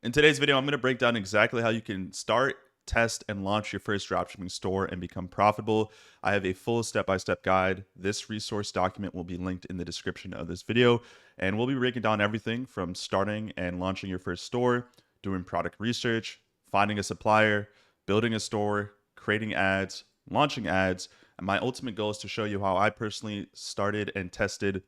In today's video, I'm going to break down exactly how you can start, test, and launch your first dropshipping store and become profitable. I have a full step-by-step guide. This resource document will be linked in the description of this video, and we'll be breaking down everything from starting and launching your first store, doing product research, finding a supplier, building a store, creating ads, launching ads. And my ultimate goal is to show you how I personally started and tested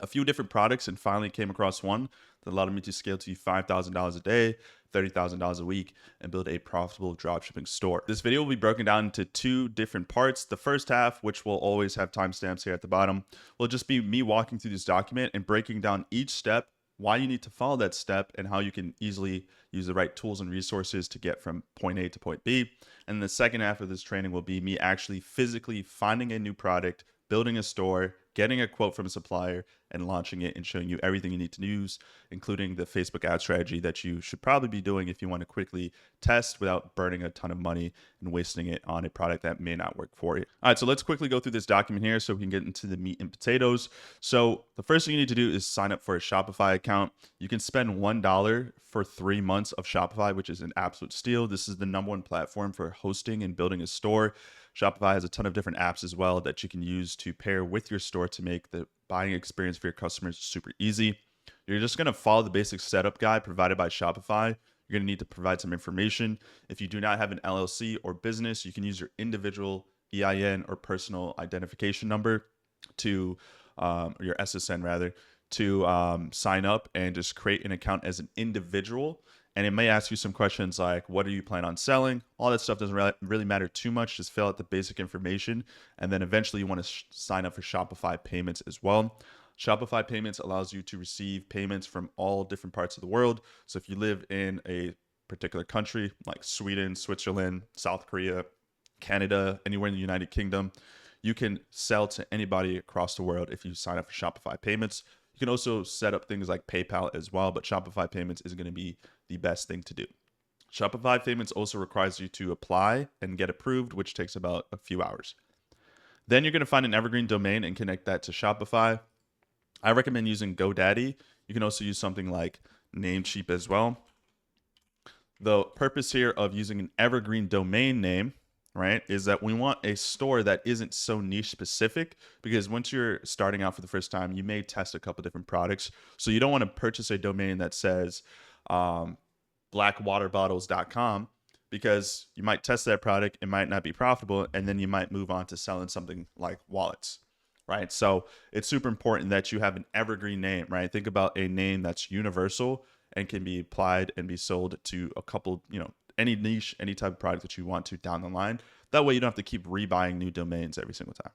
a few different products and finally came across one that allowed me to scale to $5,000 a day, $30,000 a week, and build a profitable dropshipping store. This video will be broken down into two different parts. The first half, which will always have timestamps here at the bottom, will just be me walking through this document and breaking down each step, why you need to follow that step, and how you can easily use the right tools and resources to get from point A to point B. And the second half of this training will be me actually physically finding a new product, building a store, getting a quote from a supplier, and launching it and showing you everything you need to use, including the Facebook ad strategy that you should probably be doing if you want to quickly test without burning a ton of money and wasting it on a product that may not work for you. All right, so let's quickly go through this document here so we can get into the meat and potatoes. So the first thing you need to do is sign up for a Shopify account. You can spend $1 for 3 months of Shopify, which is an absolute steal. This is the #1 platform for hosting and building a store. Shopify has a ton of different apps as well that you can use to pair with your store to make the buying experience for your customers super easy. You're just going to follow the basic setup guide provided by Shopify. You're going to need to provide some information. If you do not have an LLC or business, you can use your individual EIN or personal identification number to, or your SSN rather, to sign up and just create an account as an individual. And it may ask you some questions like, what do you plan on selling? All that stuff doesn't really matter too much. Just fill out the basic information. And then eventually you want to sign up for Shopify payments as well. Shopify payments allows you to receive payments from all different parts of the world. So if you live in a particular country like Sweden, Switzerland, South Korea, Canada, anywhere in the United Kingdom, you can sell to anybody across the world if you sign up for Shopify payments. You can also set up things like PayPal as well, but Shopify payments is going to be the best thing to do. Shopify payments also requires you to apply and get approved, which takes about a few hours. Then you're going to find an evergreen domain and connect that to Shopify. I recommend using GoDaddy. You can also use something like Namecheap as well. The purpose here of using an evergreen domain name, right, is that we want a store that isn't so niche specific, because once you're starting out for the first time, you may test a couple different products. So you don't want to purchase a domain that says blackwaterbottles.com, because you might test that product, it might not be profitable, and then you might move on to selling something like wallets, right? So it's super important that you have an evergreen name, right? Think about a name that's universal and can be applied and be sold to a couple, any niche, any type of product that you want to down the line. That way you don't have to keep rebuying new domains every single time.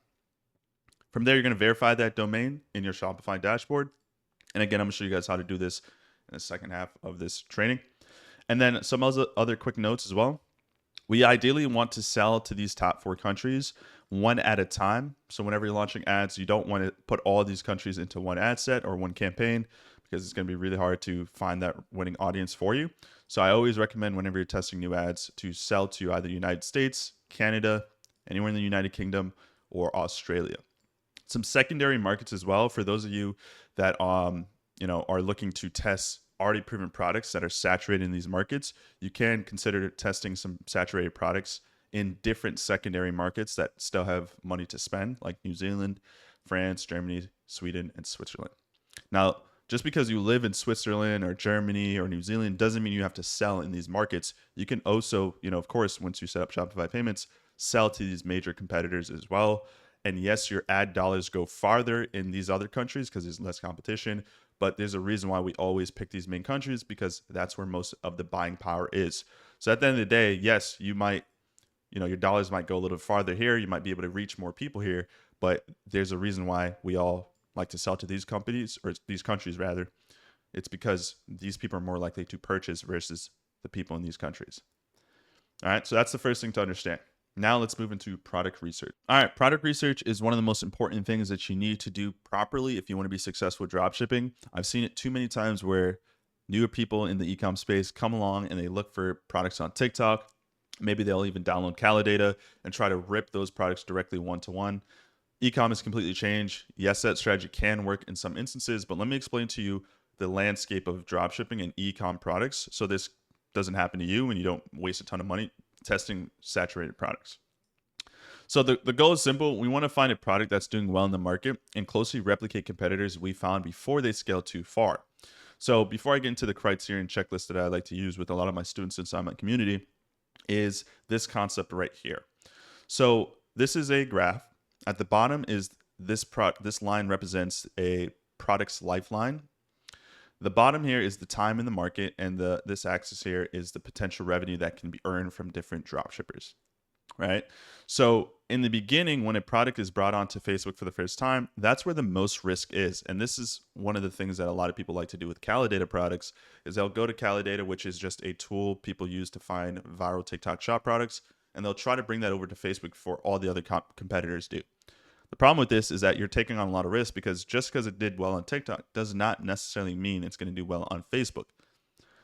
From there, you're going to verify that domain in your Shopify dashboard. And again, I'm going to show you guys how to do this in the second half of this training. And then some other quick notes as well. We ideally want to sell to these top 4 countries one at a time. So whenever you're launching ads, you don't want to put all these countries into one ad set or one campaign, because it's going to be really hard to find that winning audience for you. So I always recommend, whenever you're testing new ads, to sell to either the United States, Canada, anywhere in the United Kingdom, or Australia. Some secondary markets as well, for those of you that are looking to test already proven products that are saturated in these markets. You can consider testing some saturated products in different secondary markets that still have money to spend, like New Zealand, France, Germany, Sweden, and Switzerland. Now, just because you live in Switzerland or Germany or New Zealand doesn't mean you have to sell in these markets. You can also, of course, once you set up Shopify payments, sell to these major competitors as well. And yes, your ad dollars go farther in these other countries because there's less competition, but there's a reason why we always pick these main countries, because that's where most of the buying power is. So at the end of the day, yes, you might, your dollars might go a little farther here. You might be able to reach more people here, but there's a reason why we all like to sell to these companies, or these countries rather. It's because these people are more likely to purchase versus the people in these countries. All right, so that's the first thing to understand. Now let's move into product research. All right, product research is one of the most important things that you need to do properly if you want to be successful with dropshipping. I've seen it too many times where newer people in the e-com space come along and they look for products on TikTok. Maybe they'll even download Calidata and try to rip those products directly one-to-one. E-com has completely changed. Yes, that strategy can work in some instances, but let me explain to you the landscape of dropshipping and e-com products so this doesn't happen to you and you don't waste a ton of money testing saturated products. So the goal is simple. We want to find a product that's doing well in the market and closely replicate competitors we found before they scale too far. So before I get into the criteria and checklist that I like to use with a lot of my students inside my community, is this concept right here. So this is a graph. At the bottom is this line represents a product's lifeline. The bottom here is the time in the market, and this axis here is the potential revenue that can be earned from different dropshippers, right? So in the beginning, when a product is brought onto Facebook for the first time, that's where the most risk is. And this is one of the things that a lot of people like to do with Calidata products is they'll go to Calidata, which is just a tool people use to find viral TikTok shop products, and they'll try to bring that over to Facebook before all the other competitors do. The problem with this is that you're taking on a lot of risk because just because it did well on TikTok does not necessarily mean it's going to do well on Facebook.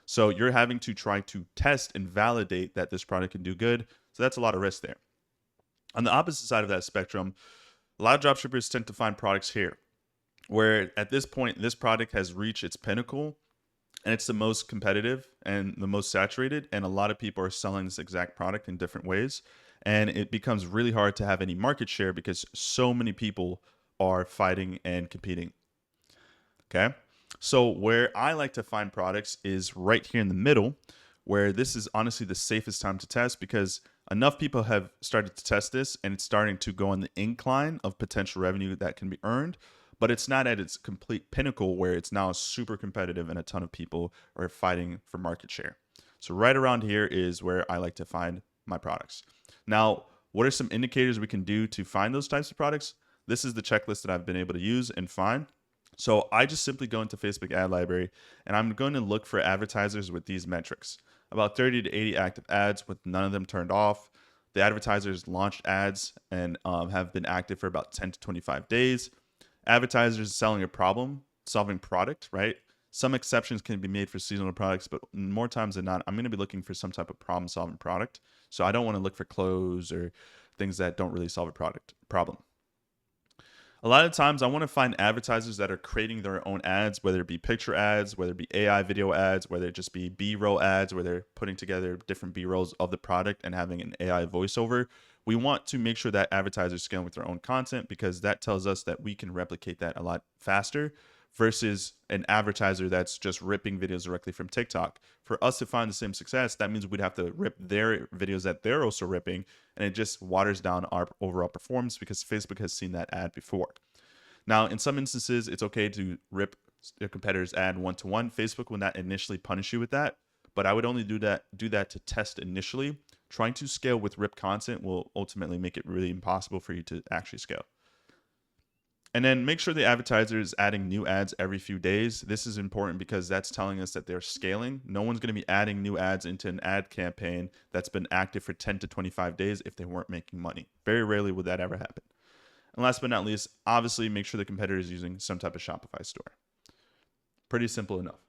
So you're having to try to test and validate that this product can do good. So that's a lot of risk there. On the opposite side of that spectrum, a lot of dropshippers tend to find products here where at this point, this product has reached its pinnacle and it's the most competitive and the most saturated. And a lot of people are selling this exact product in different ways. And it becomes really hard to have any market share because so many people are fighting and competing. Okay. So where I like to find products is right here in the middle, where this is honestly the safest time to test because enough people have started to test this and it's starting to go on the incline of potential revenue that can be earned, but it's not at its complete pinnacle where it's now super competitive and a ton of people are fighting for market share. So right around here is where I like to find my products. Now, what are some indicators we can do to find those types of products? This is the checklist that I've been able to use and find. So I just simply go into Facebook ad library and I'm going to look for advertisers with these metrics. About 30 to 80 active ads with none of them turned off. The advertisers launched ads and have been active for about 10 to 25 days. Advertisers selling a problem, solving product, right? Some exceptions can be made for seasonal products, but more times than not, I'm going to be looking for some type of problem solving product. So I don't want to look for clothes or things that don't really solve a problem. A lot of times I want to find advertisers that are creating their own ads, whether it be picture ads, whether it be AI video ads, whether it just be B-roll ads, where they're putting together different B-rolls of the product and having an AI voiceover. We want to make sure that advertisers scale with their own content because that tells us that we can replicate that a lot faster versus an advertiser that's just ripping videos directly from TikTok. For us to find the same success, that means we'd have to rip their videos that they're also ripping, and it just waters down our overall performance because Facebook has seen that ad before. Now, in some instances, it's okay to rip your competitor's ad one-to-one. Facebook will not initially punish you with that, but I would only do that to test initially. Trying to scale with ripped content will ultimately make it really impossible for you to actually scale. And then make sure the advertiser is adding new ads every few days. This is important because that's telling us that they're scaling. No one's going to be adding new ads into an ad campaign that's been active for 10 to 25 days if they weren't making money. Very rarely would that ever happen. And last but not least, obviously make sure the competitor is using some type of Shopify store. Pretty simple enough.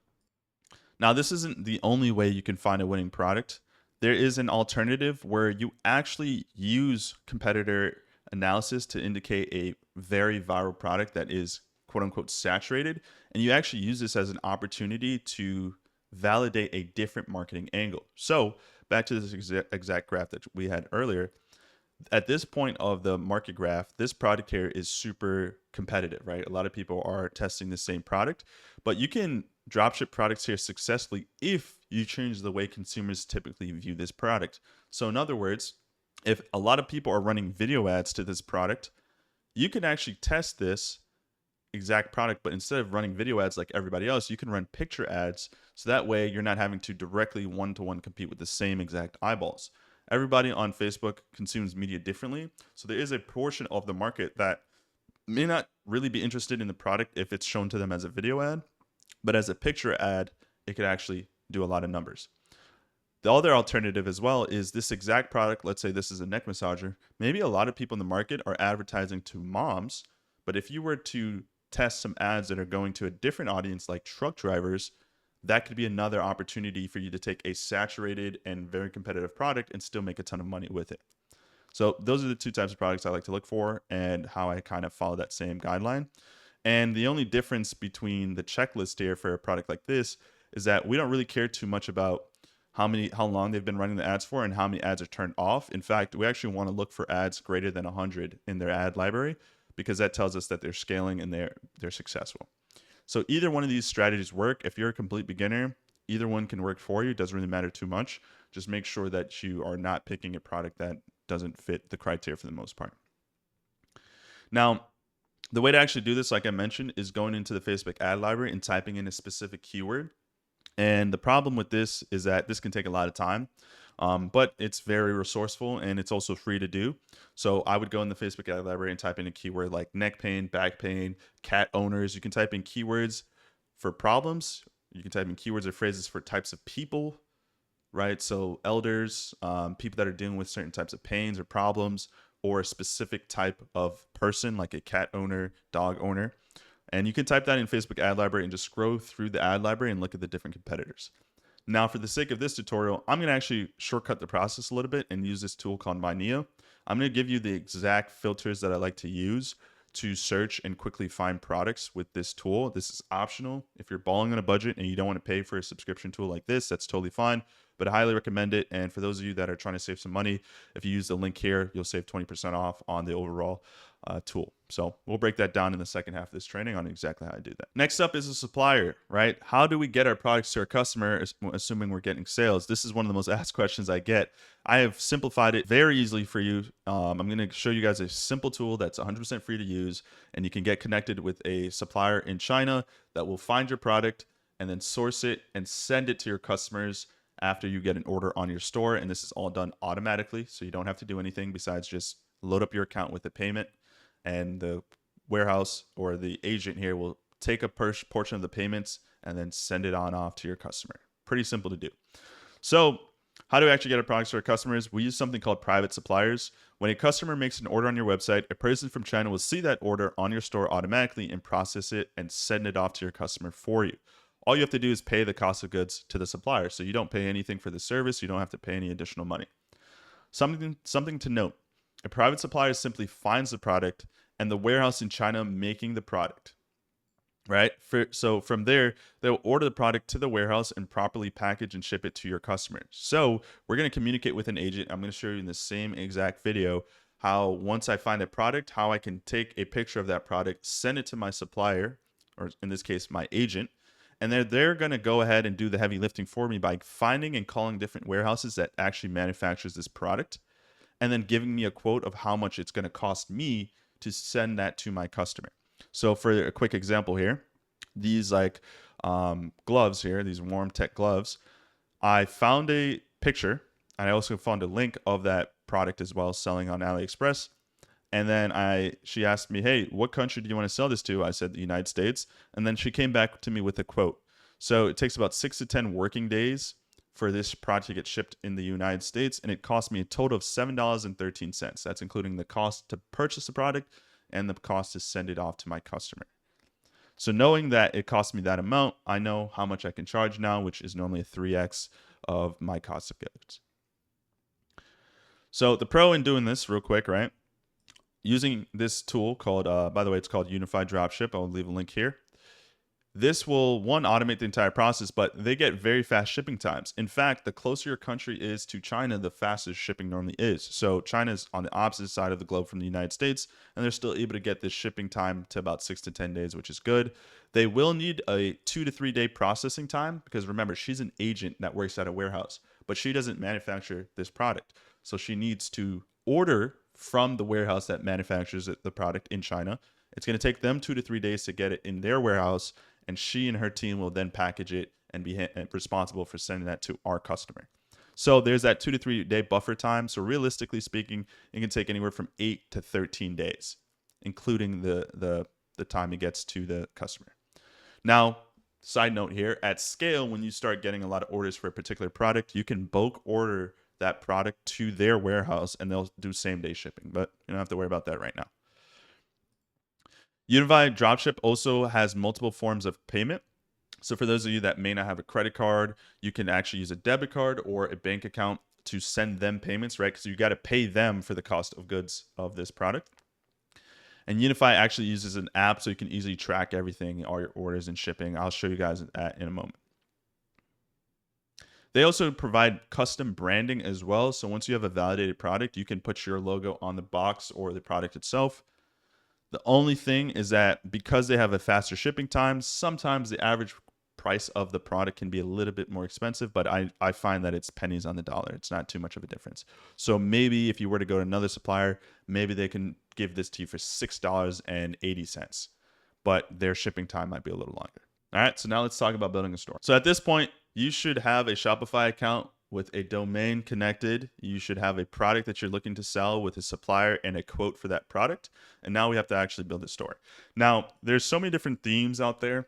Now, this isn't the only way you can find a winning product. There is an alternative where you actually use competitor analysis to indicate a very viral product that is quote unquote saturated. And you actually use this as an opportunity to validate a different marketing angle. So back to this exact graph that we had earlier. At this point of the market graph, this product here is super competitive, right? A lot of people are testing the same product, but you can dropship products here successfully if you change the way consumers typically view this product. So in other words, if a lot of people are running video ads to this product, you can actually test this exact product, but instead of running video ads like everybody else, you can run picture ads. So that way you're not having to directly one-to-one compete with the same exact eyeballs. Everybody on Facebook consumes media differently. So there is a portion of the market that may not really be interested in the product if it's shown to them as a video ad, but as a picture ad, it could actually do a lot of numbers. The other alternative as well is this exact product. Let's say this is a neck massager. Maybe a lot of people in the market are advertising to moms, but if you were to test some ads that are going to a different audience like truck drivers, that could be another opportunity for you to take a saturated and very competitive product and still make a ton of money with it. So those are the two types of products I like to look for and how I kind of follow that same guideline. And the only difference between the checklist here for a product like this is that we don't really care too much about how long they've been running the ads for, and how many ads are turned off. In fact, we actually want to look for ads greater than 100 in their ad library, because that tells us that they're scaling and they're successful. So either one of these strategies work. If you're a complete beginner, either one can work for you. It doesn't really matter too much. Just make sure that you are not picking a product that doesn't fit the criteria for the most part. Now, the way to actually do this, like I mentioned, is going into the Facebook ad library and typing in a specific keyword. And the problem with this is that this can take a lot of time, but it's very resourceful and it's also free to do. So I would go in the Facebook ad library and type in a keyword like neck pain, back pain, cat owners. You can type in keywords for problems. You can type in keywords or phrases for types of people, right? So elders, people that are dealing with certain types of pains or problems, or a specific type of person like a cat owner, dog owner. And you can type that in Facebook ad library and just scroll through the ad library and look at the different competitors. Now, for the sake of this tutorial, I'm going to actually shortcut the process a little bit and use this tool called MyNeo. I'm going to give you the exact filters that I like to use to search and quickly find products with this tool. This is optional. If you're balling on a budget and you don't want to pay for a subscription tool like this, that's totally fine, but I highly recommend it. And for those of you that are trying to save some money, if you use the link here, you'll save 20% off on the overall tool. So we'll break that down in the second half of this training on exactly how I do that. Next up is a supplier, right? How do we get our products to our customer, assuming we're getting sales? This is one of the most asked questions I get. I have simplified it very easily for you. I'm going to show you guys a simple tool that's 100% free to use, and you can get connected with a supplier in China that will find your product and then source it and send it to your customers after you get an order on your store. And this is all done automatically, so you don't have to do anything besides just load up your account with the payment, and the warehouse or the agent here will take a portion of the payments and then send it on off to your customer. Pretty simple to do. So how do we actually get our products to our customers? We use something called private suppliers. When a customer makes an order on your website, a person from China will see that order on your store automatically and process it and send it off to your customer for you. All you have to do is pay the cost of goods to the supplier. So you don't pay anything for the service. You don't have to pay any additional money. Something to note. A private supplier simply finds the product and the warehouse in China making the product, right? So from there, they'll order the product to the warehouse and properly package and ship it to your customer. So we're going to communicate with an agent. I'm going to show you in the same exact video how once I find a product, how I can take a picture of that product, send it to my supplier, or in this case, my agent, and they're going to go ahead and do the heavy lifting for me by finding and calling different warehouses that actually manufactures this product, and then giving me a quote of how much it's going to cost me to send that to my customer. So for a quick example here, these gloves here, these warm tech gloves, I found a picture and I also found a link of that product as well, selling on AliExpress. And then she asked me, hey, what country do you want to sell this to? I said the United States. And then she came back to me with a quote. So it takes about 6 to 10 working days for this product to get shipped in the United States, and it cost me a total of $7.13. That's including the cost to purchase the product and the cost to send it off to my customer. So knowing that it cost me that amount, I know how much I can charge now, which is normally a 3x of my cost of goods. So the pro in doing this real quick, right? Using this tool called, by the way, it's called Unified Dropship. I'll leave a link here. This will, one, automate the entire process, but they get very fast shipping times. In fact, the closer your country is to China, the faster shipping normally is. So China is on the opposite side of the globe from the United States, and they're still able to get this shipping time to about 6 to 10 days, which is good. They will need a 2 to 3 day processing time because remember, she's an agent that works at a warehouse, but she doesn't manufacture this product. So she needs to order from the warehouse that manufactures the product in China. It's going to take them 2 to 3 days to get it in their warehouse, and she and her team will then package it and be responsible for sending that to our customer. So there's that 2 to 3 day buffer time. So realistically speaking, it can take anywhere from 8 to 13 days, including the time it gets to the customer. Now, side note here, at scale, when you start getting a lot of orders for a particular product, you can bulk order that product to their warehouse and they'll do same day shipping, but you don't have to worry about that right now. Unified Dropship also has multiple forms of payment. So for those of you that may not have a credit card, you can actually use a debit card or a bank account to send them payments, right? Because you got to pay them for the cost of goods of this product. And Unify actually uses an app so you can easily track everything, all your orders and shipping. I'll show you guys that in a moment. They also provide custom branding as well. So once you have a validated product, you can put your logo on the box or the product itself. The only thing is that because they have a faster shipping time, sometimes the average price of the product can be a little bit more expensive, but I find that it's pennies on the dollar. It's not too much of a difference. So maybe if you were to go to another supplier, maybe they can give this to you for $6.80, but their shipping time might be a little longer. All right, so now let's talk about building a store. So at this point, you should have a Shopify account with a domain connected. You should have a product that you're looking to sell with a supplier and a quote for that product. And now we have to actually build a store. Now, there's so many different themes out there.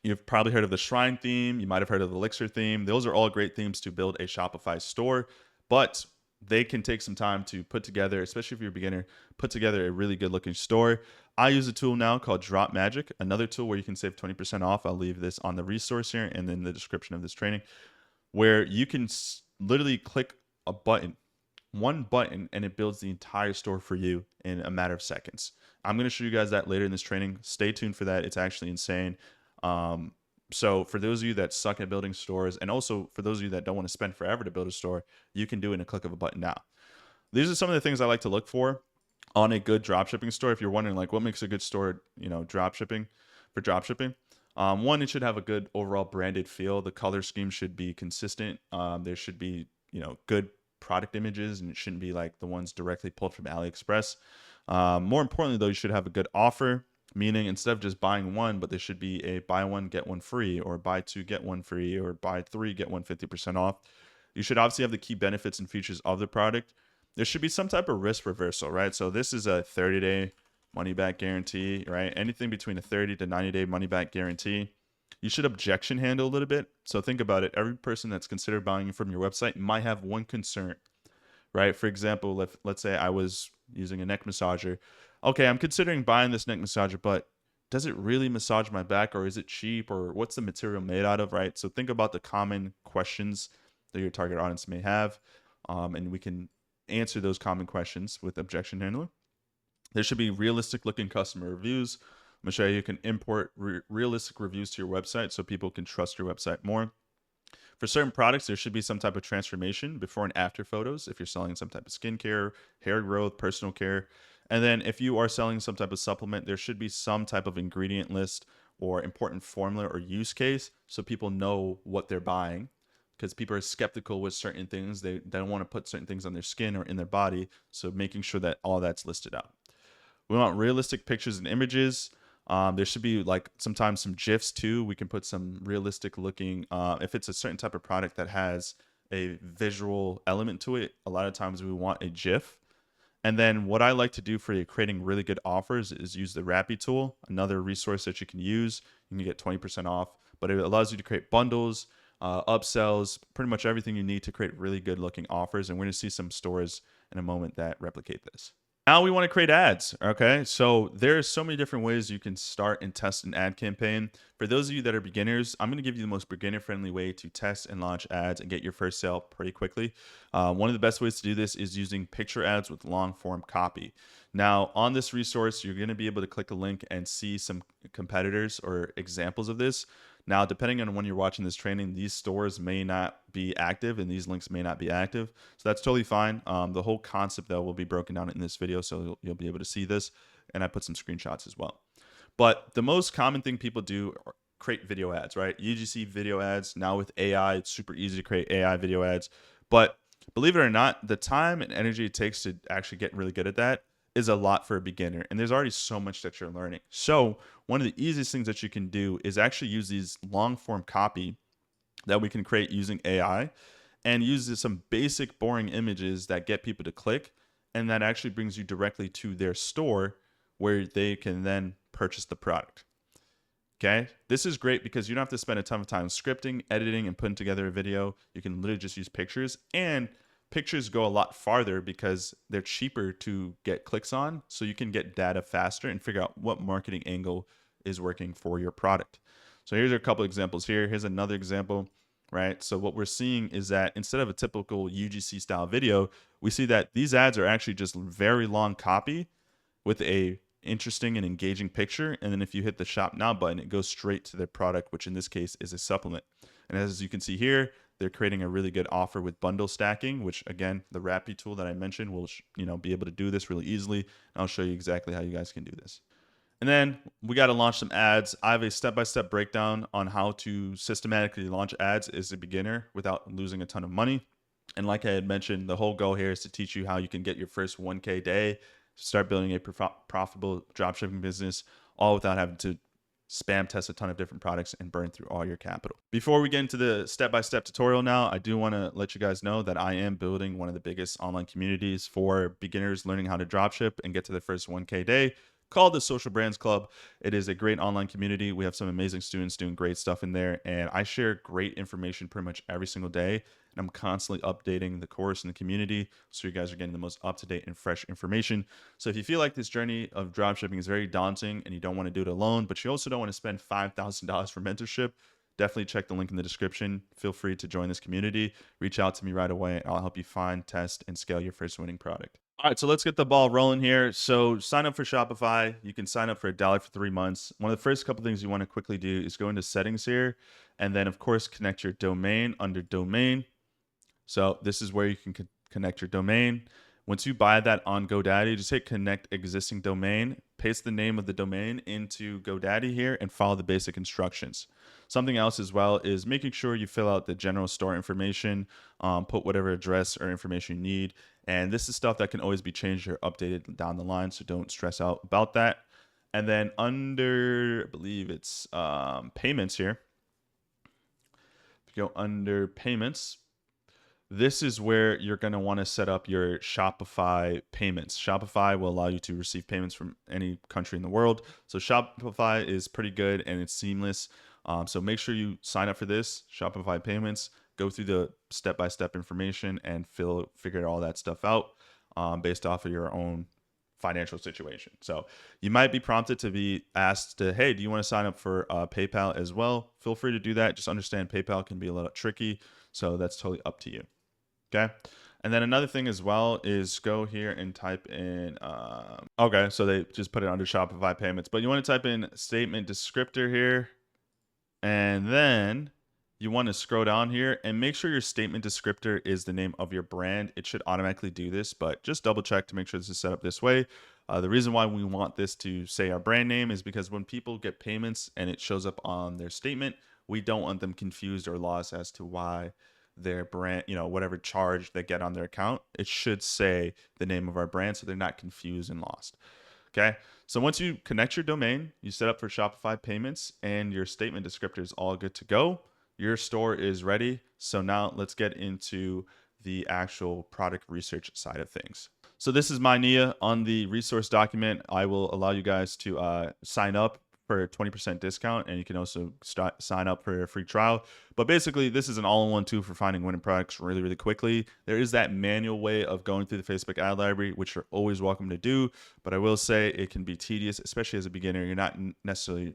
You've probably heard of the Shrine theme. You might have heard of the Elixir theme. Those are all great themes to build a Shopify store, but they can take some time to put together, especially if you're a beginner, put together a really good looking store. I use a tool now called Drop Magic, another tool where you can save 20% off. I'll leave this on the resource here and in the description of this training, where you can literally click a button, one button, and it builds the entire store for you in a matter of seconds. I'm going to show you guys that later in this training. Stay tuned for that. It's actually insane. So for those of you that suck at building stores, and also for those of you that don't want to spend forever to build a store, you can do it in a click of a button now. These are some of the things I like to look for on a good dropshipping store. If you're wondering like what makes a good store, dropshipping, one, it should have a good overall branded feel. The color scheme should be consistent. There should be, good product images, and it shouldn't be like the ones directly pulled from AliExpress. More importantly though, you should have a good offer. Meaning instead of just buying one, but there should be a buy one, get one free, or buy two, get one free, or buy three, get one 50% off. You should obviously have the key benefits and features of the product. There should be some type of risk reversal, right? So this is a 30-day money back guarantee, right? Anything between a 30 to 90-day money back guarantee. You should objection handle a little bit. So think about it. Every person that's considered buying from your website might have one concern, right? For example, let's say I was using a neck massager. Okay, I'm considering buying this neck massager, but does it really massage my back, or is it cheap, or what's the material made out of, right? So think about the common questions that your target audience may have, and we can answer those common questions with objection handling. There should be realistic looking customer reviews. I'm gonna show you can import realistic reviews to your website so people can trust your website more. For certain products, there should be some type of transformation before and after photos if you're selling some type of skincare, hair growth, personal care. And then if you are selling some type of supplement, there should be some type of ingredient list or important formula or use case so people know what they're buying, because people are skeptical with certain things. They don't want to put certain things on their skin or in their body. So making sure that all that's listed out. We want realistic pictures and images. There should be like sometimes some GIFs too. We can put some realistic looking, if it's a certain type of product that has a visual element to it, a lot of times we want a GIF. And then what I like to do for creating really good offers is use the Rappi tool, another resource that you can use. You can get 20% off, but it allows you to create bundles, upsells, pretty much everything you need to create really good looking offers. And we're going to see some stores in a moment that replicate this. Now we want to create ads, okay? So there's so many different ways you can start and test an ad campaign. For those of you that are beginners, I'm going to give you the most beginner-friendly way to test and launch ads and get your first sale pretty quickly. One of the best ways to do this is using picture ads with long-form copy. Now, on this resource, you're going to be able to click a link and see some competitors or examples of this. Now, depending on when you're watching this training, these stores may not be active and these links may not be active. So that's totally fine. The whole concept, though, will be broken down in this video, so you'll be able to see this. And I put some screenshots as well. But the most common thing people do are create video ads, right? UGC video ads. Now with AI, it's super easy to create AI video ads. But believe it or not, the time and energy it takes to actually get really good at that is a lot for a beginner, and there's already so much that you're learning. So one of the easiest things that you can do is actually use these long form copy that we can create using AI and use some basic boring images that get people to click, and that actually brings you directly to their store where they can then purchase the product. Okay, this is great because you don't have to spend a ton of time scripting, editing, and putting together a video. You can literally just use pictures, and pictures go a lot farther because they're cheaper to get clicks on. So you can get data faster and figure out what marketing angle is working for your product. So here's a couple examples here. Here's another example, right? So what we're seeing is that instead of a typical UGC style video, we see that these ads are actually just very long copy with a interesting and engaging picture. And then if you hit the shop now button, it goes straight to their product, which in this case is a supplement. And as you can see here, They're creating a really good offer with bundle stacking, which again, the Rappi tool that I mentioned will be able to do this really easily. And I'll show you exactly how you guys can do this. And then we got to launch some ads. I have a step-by-step breakdown on how to systematically launch ads as a beginner without losing a ton of money. And like I had mentioned, the whole goal here is to teach you how you can get your first 1K day, start building a profitable dropshipping business, all without having to spam test a ton of different products and burn through all your capital. Before we get into the step-by-step tutorial now, I do want to let you guys know that I am building one of the biggest online communities for beginners learning how to dropship and get to their first 1K day, called the Social Brands Club. It is a great online community. We have some amazing students doing great stuff in there, and I share great information pretty much every single day. And I'm constantly updating the course and the community so you guys are getting the most up-to-date and fresh information. So if you feel like this journey of dropshipping is very daunting and you don't want to do it alone, but you also don't want to spend $5,000 for mentorship, definitely check the link in the description. Feel free to join this community. Reach out to me right away, and I'll help you find, test, and scale your first winning product. All right, so let's get the ball rolling here. So sign up for Shopify. You can sign up for $1 for 3 months. One of the first couple things you want to quickly do is go into settings here, and then of course connect your domain under domain. So this is where you can connect your domain. Once you buy that on GoDaddy, just hit connect existing domain, paste the name of the domain into GoDaddy here, and follow the basic instructions. Something else as well is making sure you fill out the general store information, put whatever address or information you need. And this is stuff that can always be changed or updated down the line, so don't stress out about that. And then under, I believe it's payments here. If you go under payments, this is where you're going to want to set up your Shopify payments. Shopify will allow you to receive payments from any country in the world. So Shopify is pretty good and it's seamless. So make sure you sign up for this, Shopify payments, go through the step-by-step information and figure all that stuff out based off of your own financial situation. So you might be prompted to be asked to, hey, do you want to sign up for PayPal as well? Feel free to do that. Just understand PayPal can be a little tricky. So that's totally up to you. Okay. And then another thing as well is go here and type in, okay, so they just put it under Shopify payments, but you want to type in statement descriptor here. And then you want to scroll down here and make sure your statement descriptor is the name of your brand. It should automatically do this, but just double check to make sure this is set up this way. The reason why we want this to say our brand name is because when people get payments and it shows up on their statement, we don't want them confused or lost as to why their brand, whatever charge they get on their account, it should say the name of our brand so they're not confused and lost. Okay. So once you connect your domain, you set up for Shopify payments and your statement descriptor is all good to go. Your store is ready. So now let's get into the actual product research side of things. So this is my NIA. On the resource document, I will allow you guys to sign up for a 20% discount, and you can also sign up for a free trial. But basically, this is an all-in-one tool for finding winning products really, really quickly. There is that manual way of going through the Facebook ad library, which you're always welcome to do. But I will say it can be tedious, especially as a beginner. You're not necessarily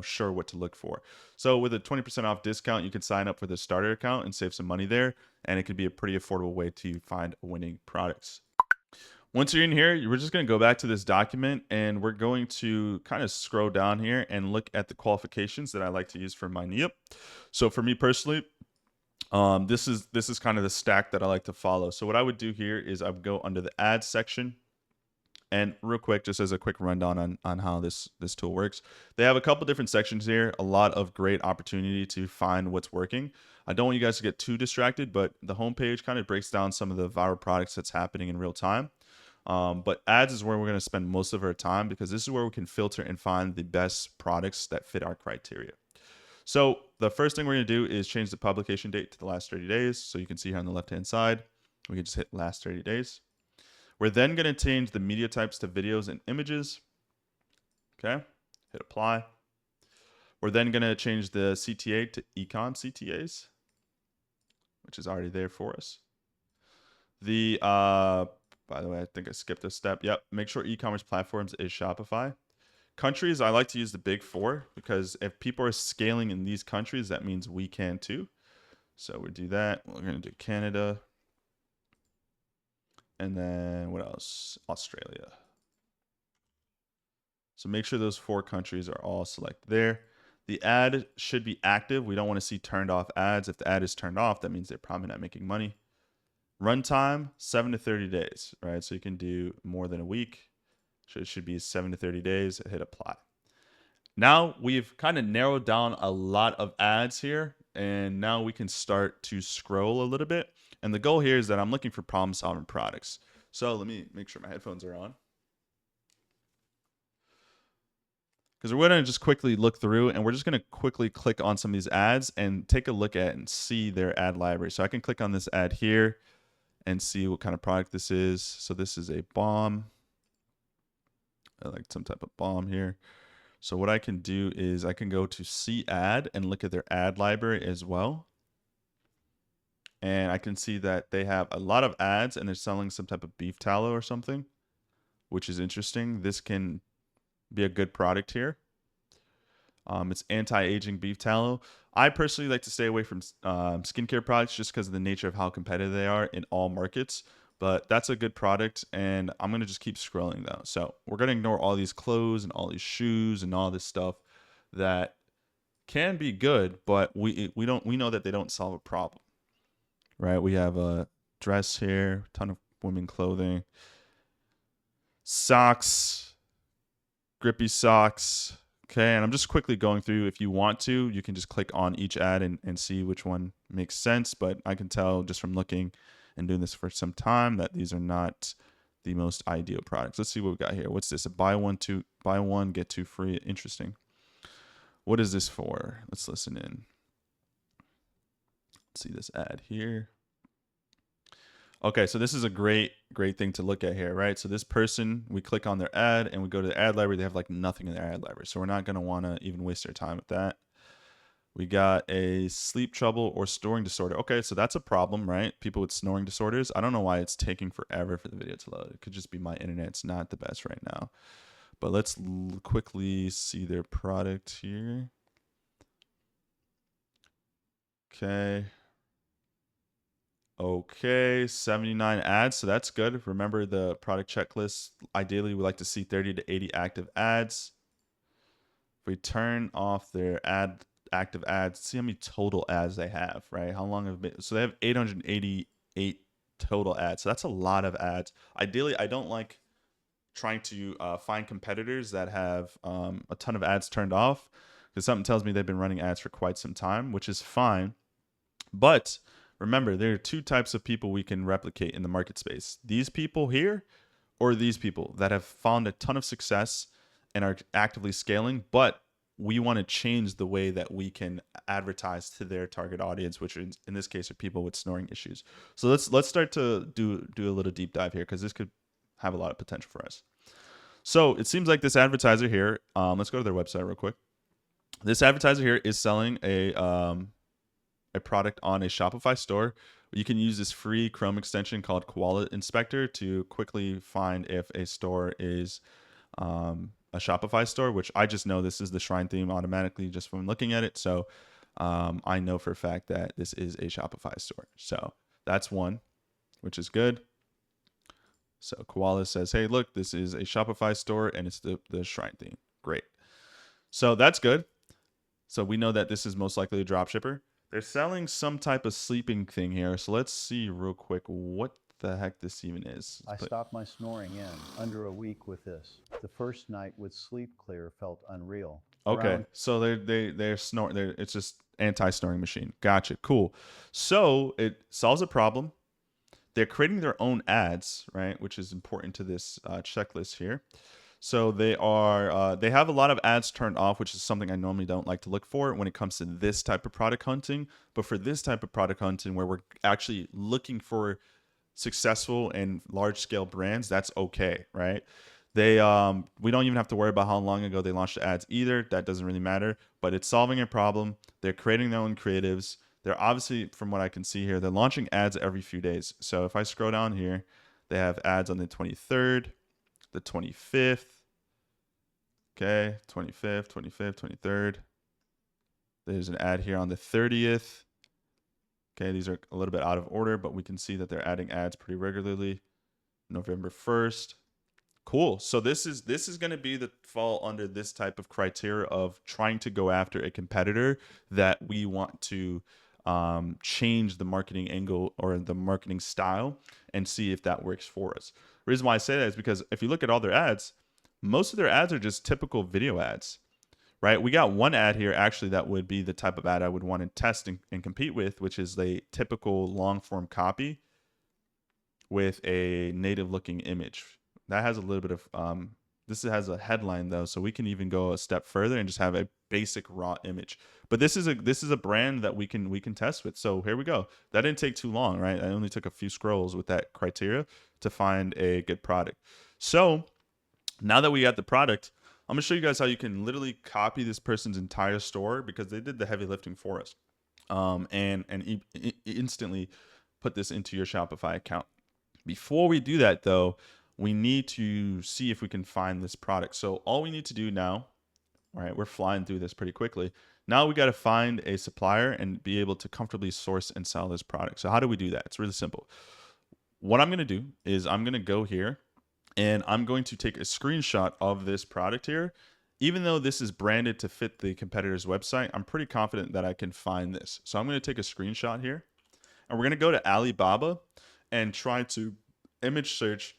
sure what to look for. So with a 20% off discount, you can sign up for the starter account and save some money there. And it could be a pretty affordable way to find winning products. Once you're in here, we're just going to go back to this document and we're going to kind of scroll down here and look at the qualifications that I like to use for my NIA. So for me personally, this is kind of the stack that I like to follow. So what I would do here is I would go under the ads section. And real quick, just as a quick rundown on how this tool works, they have a couple different sections here, a lot of great opportunity to find what's working. I don't want you guys to get too distracted, but the homepage kind of breaks down some of the viral products that's happening in real time. But ads is where we're going to spend most of our time because this is where we can filter and find the best products that fit our criteria. So the first thing we're going to do is change the publication date to the last 30 days. So you can see here on the left-hand side, we can just hit last 30 days. We're then going to change the media types to videos and images. Okay, hit apply. We're then going to change the CTA to ecom CTAs, which is already there for us. By the way, I think I skipped a step. Yep, make sure e-commerce platforms is Shopify. Countries, I like to use the big four because if people are scaling in these countries, that means we can too. So we do that. We're going to do Canada. And then what else? Australia. So make sure those 4 countries are all selected there. The ad should be active. We don't want to see turned off ads. If the ad is turned off, that means they're probably not making money. Runtime, 7 to 30 days, right? So you can do more than a week. So it should be 7 to 30 days. Hit apply. Now we've kind of narrowed down a lot of ads here, and now we can start to scroll a little bit. And the goal here is that I'm looking for problem-solving products. So let me make sure my headphones are on. Because we're going to just quickly look through, and we're just going to quickly click on some of these ads and take a look at and see their ad library. So I can click on this ad here and see what kind of product this is. So this is a bomb. I like some type of bomb here. So what I can do is I can go to see ad and look at their ad library as well. And I can see that they have a lot of ads and they're selling some type of beef tallow or something, which is interesting. This can be a good product here. It's anti-aging beef tallow. I personally like to stay away from skincare products just because of the nature of how competitive they are in all markets. But that's a good product, and I'm going to just keep scrolling though. So we're going to ignore all these clothes and all these shoes and all this stuff that can be good, but we know that they don't solve a problem, right? We have a dress here, ton of women clothing, socks, grippy socks. Okay, and I'm just quickly going through. If you want to, you can just click on each ad and see which one makes sense. But I can tell just from looking and doing this for some time that these are not the most ideal products. Let's see what we got here. What's this? A buy one, get two free. Interesting. What is this for? Let's listen in. Let's see this ad here. Okay, so this is a great thing to look at here, right? So this person, we click on their ad and we go to the ad library. They have like nothing in their ad library. So we're not going to want to even waste our time with that. We got a sleep trouble or snoring disorder. Okay, so that's a problem, right? People with snoring disorders. I don't know why it's taking forever for the video to load. It could just be my internet's not the best right now. But let's quickly see their product here. Okay. Okay, 79 ads, so that's good. Remember the product checklist. Ideally, we like to see 30 to 80 active ads. If we turn off their active ads, see how many total ads they have, right? How long have been? So they have 888 total ads. So that's a lot of ads. Ideally, I don't like trying to find competitors that have a ton of ads turned off because something tells me they've been running ads for quite some time, which is fine. But remember, there are two types of people we can replicate in the market space. These people here or these people that have found a ton of success and are actively scaling, but we want to change the way that we can advertise to their target audience, which in this case are people with snoring issues. So let's start to do a little deep dive here because this could have a lot of potential for us. So it seems like this advertiser here, let's go to their website real quick. This advertiser here is selling a product on a Shopify store. You can use this free Chrome extension called Koala Inspector to quickly find if a store is a Shopify store, which I just know this is the Shrine theme automatically just from looking at it. So I know for a fact that this is a Shopify store. So that's one, which is good. So Koala says, hey, look, this is a Shopify store and it's the Shrine theme. Great. So that's good. So we know that this is most likely a dropshipper. They're selling some type of sleeping thing here. So let's see real quick what the heck this even is. I stopped my snoring in under a week with this. The first night with Sleep Clear felt unreal. Okay, so they're snoring. It's just anti-snoring machine. Gotcha. Cool. So it solves a problem. They're creating their own ads, right? Which is important to this checklist here. So they have a lot of ads turned off, which is something I normally don't like to look for when it comes to this type of product hunting. But for this type of product hunting, where we're actually looking for successful and large scale brands, that's okay, right? We don't even have to worry about how long ago they launched the ads either. That doesn't really matter. But it's solving a problem. They're creating their own creatives. They're obviously, from what I can see here, they're launching ads every few days. So if I scroll down here, they have ads on the 23rd. The 25th, okay, 25th, 23rd. There's an ad here on the 30th. Okay, these are a little bit out of order, but we can see that they're adding ads pretty regularly. November 1st, Cool. So this is going to be the fall under this type of criteria of trying to go after a competitor that we want to change the marketing angle or the marketing style and see if that works for us. The reason why I say that is because if you look at all their ads, most of their ads are just typical video ads, right? We got one ad here actually that would be the type of ad I would want to test and compete with, which is a typical long form copy with a native looking image. That has a little bit of this has a headline though, so we can even go a step further and just have a basic raw image. But this is a brand that we can test with. So here we go. That didn't take too long, right? I only took a few scrolls with that criteria to find a good product. So now that we got the product, I'm gonna show you guys how you can literally copy this person's entire store because they did the heavy lifting for us, and instantly put this into your Shopify account. Before we do that, though, we need to see if we can find this product. So all we need to do now, all right, we're flying through this pretty quickly. Now we got to find a supplier and be able to comfortably source and sell this product. So how do we do that? It's really simple. What I'm going to do is I'm going to go here and I'm going to take a screenshot of this product here. Even though this is branded to fit the competitor's website, I'm pretty confident that I can find this. So I'm going to take a screenshot here and we're going to go to Alibaba and try to image search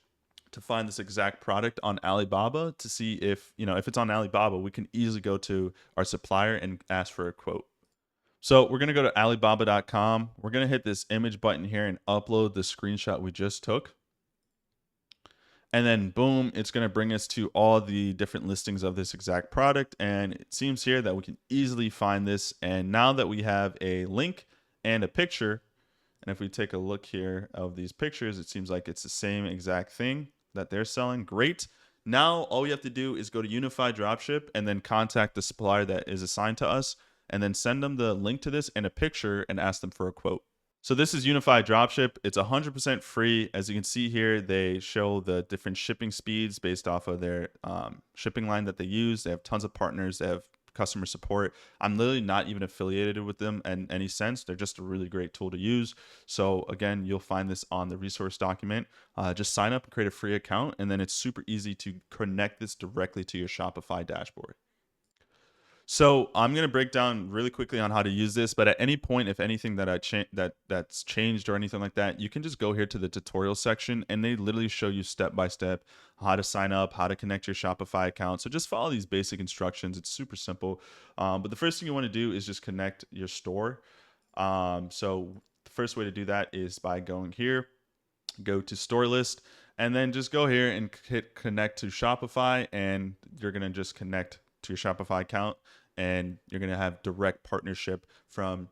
to find this exact product on Alibaba to see if, if it's on Alibaba, we can easily go to our supplier and ask for a quote. So we're going to go to alibaba.com. We're going to hit this image button here and upload the screenshot we just took. And then boom, it's going to bring us to all the different listings of this exact product. And it seems here that we can easily find this. And now that we have a link and a picture, and if we take a look here of these pictures, it seems like it's the same exact thing that they're selling. Great. Now all we have to do is go to Unified Dropship and then contact the supplier that is assigned to us and then send them the link to this and a picture and ask them for a quote. So this is Unified Dropship. It's 100% free. As you can see here, they show the different shipping speeds based off of their shipping line that they use. They have tons of partners. They have customer support. I'm literally not even affiliated with them in any sense. They're just a really great tool to use. So again, you'll find this on the resource document. Just sign up and create a free account, and then it's super easy to connect this directly to your Shopify dashboard. So I'm going to break down really quickly on how to use this, but at any point, if anything that's changed or anything like that, you can just go here to the tutorial section and they literally show you step by step how to sign up, how to connect your Shopify account. So just follow these basic instructions. It's super simple. But the first thing you want to do is just connect your store. So the first way to do that is by going here, go to store list, and then just go here and hit connect to Shopify, and you're going to just connect to your Shopify account, and you're going to have direct partnership from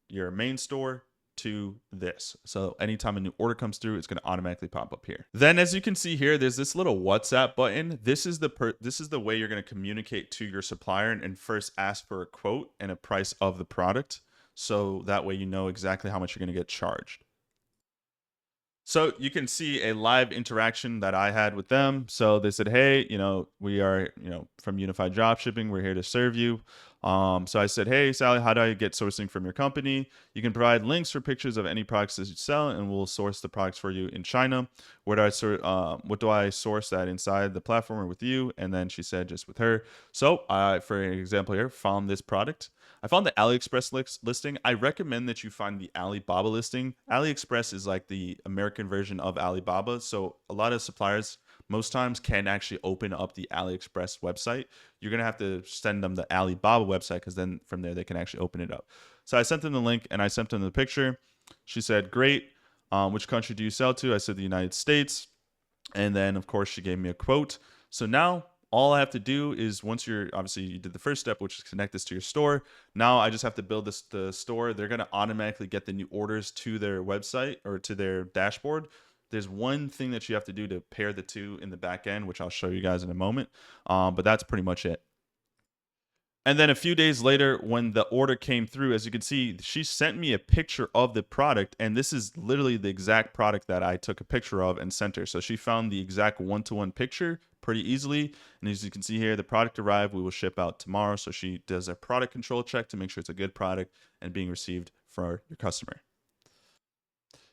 your main store to this. So anytime a new order comes through, it's going to automatically pop up here. Then as you can see here, there's this little WhatsApp button. This is the way you're going to communicate to your supplier and first ask for a quote and a price of the product. So that way you know exactly how much you're going to get charged. So you can see a live interaction that I had with them. So they said, "Hey, we are, from Unified Dropshipping. We're here to serve you." So I said, "Hey, Sally, how do I get sourcing from your company? You can provide links or pictures of any products that you sell, and we'll source the products for you in China. What do I source that inside the platform or with you?" And then she said, "Just with her." So I, for an example here, found this product. I found the AliExpress listing. I recommend that you find the Alibaba listing. AliExpress is like the American version of Alibaba. So a lot of suppliers most times can actually open up the AliExpress website. You're going to have to send them the Alibaba website because then from there they can actually open it up. So I sent them the link and I sent them the picture. She said, "Great. Which country do you sell to?" I said the United States. And then, of course, she gave me a quote. So now all I have to do is once you did the first step, which is connect this to your store. Now I just have to build the store. They're going to automatically get the new orders to their website or to their dashboard. There's one thing that you have to do to pair the two in the back end, which I'll show you guys in a moment. But that's pretty much it. And then a few days later, when the order came through, as you can see, she sent me a picture of the product. And this is literally the exact product that I took a picture of and sent her. So she found the exact one-to-one picture pretty easily. And as you can see here, the product arrived. We will ship out tomorrow. So she does a product control check to make sure it's a good product and being received for your customer.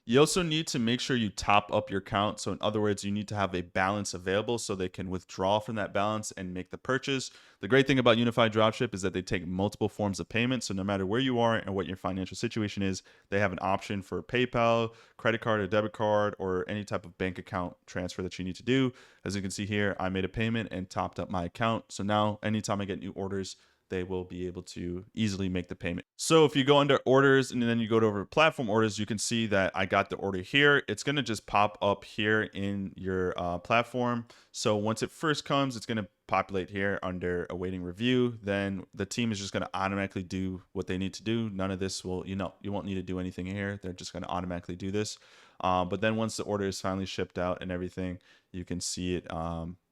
You also need to make sure you top up your account. So, in other words, you need to have a balance available so they can withdraw from that balance and make the purchase. The great thing about Unified Dropship is that they take multiple forms of payment. So, no matter where you are and what your financial situation is, they have an option for PayPal, credit card, or debit card, or any type of bank account transfer that you need to do. As you can see here, I made a payment and topped up my account. So now, anytime I get new orders, they will be able to easily make the payment. So if you go under orders and then you go to over platform orders, you can see that I got the order here. It's going to just pop up here in your platform. So once it first comes, it's going to populate here under awaiting review. Then the team is just going to automatically do what they need to do. None of this will, you won't need to do anything here. They're just going to automatically do this. But then once the order is finally shipped out and everything, you can see it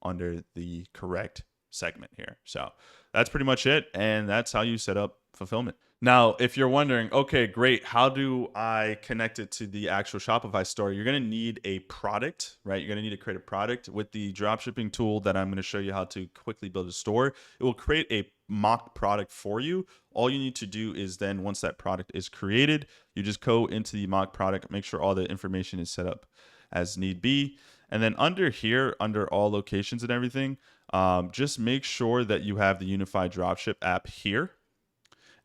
under the correct segment here. So that's pretty much it. And that's how you set up fulfillment. Now, if you're wondering, okay, great, how do I connect it to the actual Shopify store? You're going to need a product, right? You're going to need to create a product with the dropshipping tool that I'm going to show you how to quickly build a store. It will create a mock product for you. All you need to do is then once that product is created, you just go into the mock product, make sure all the information is set up as need be. And then under here, under all locations and everything, just make sure that you have the Unified Dropship app here.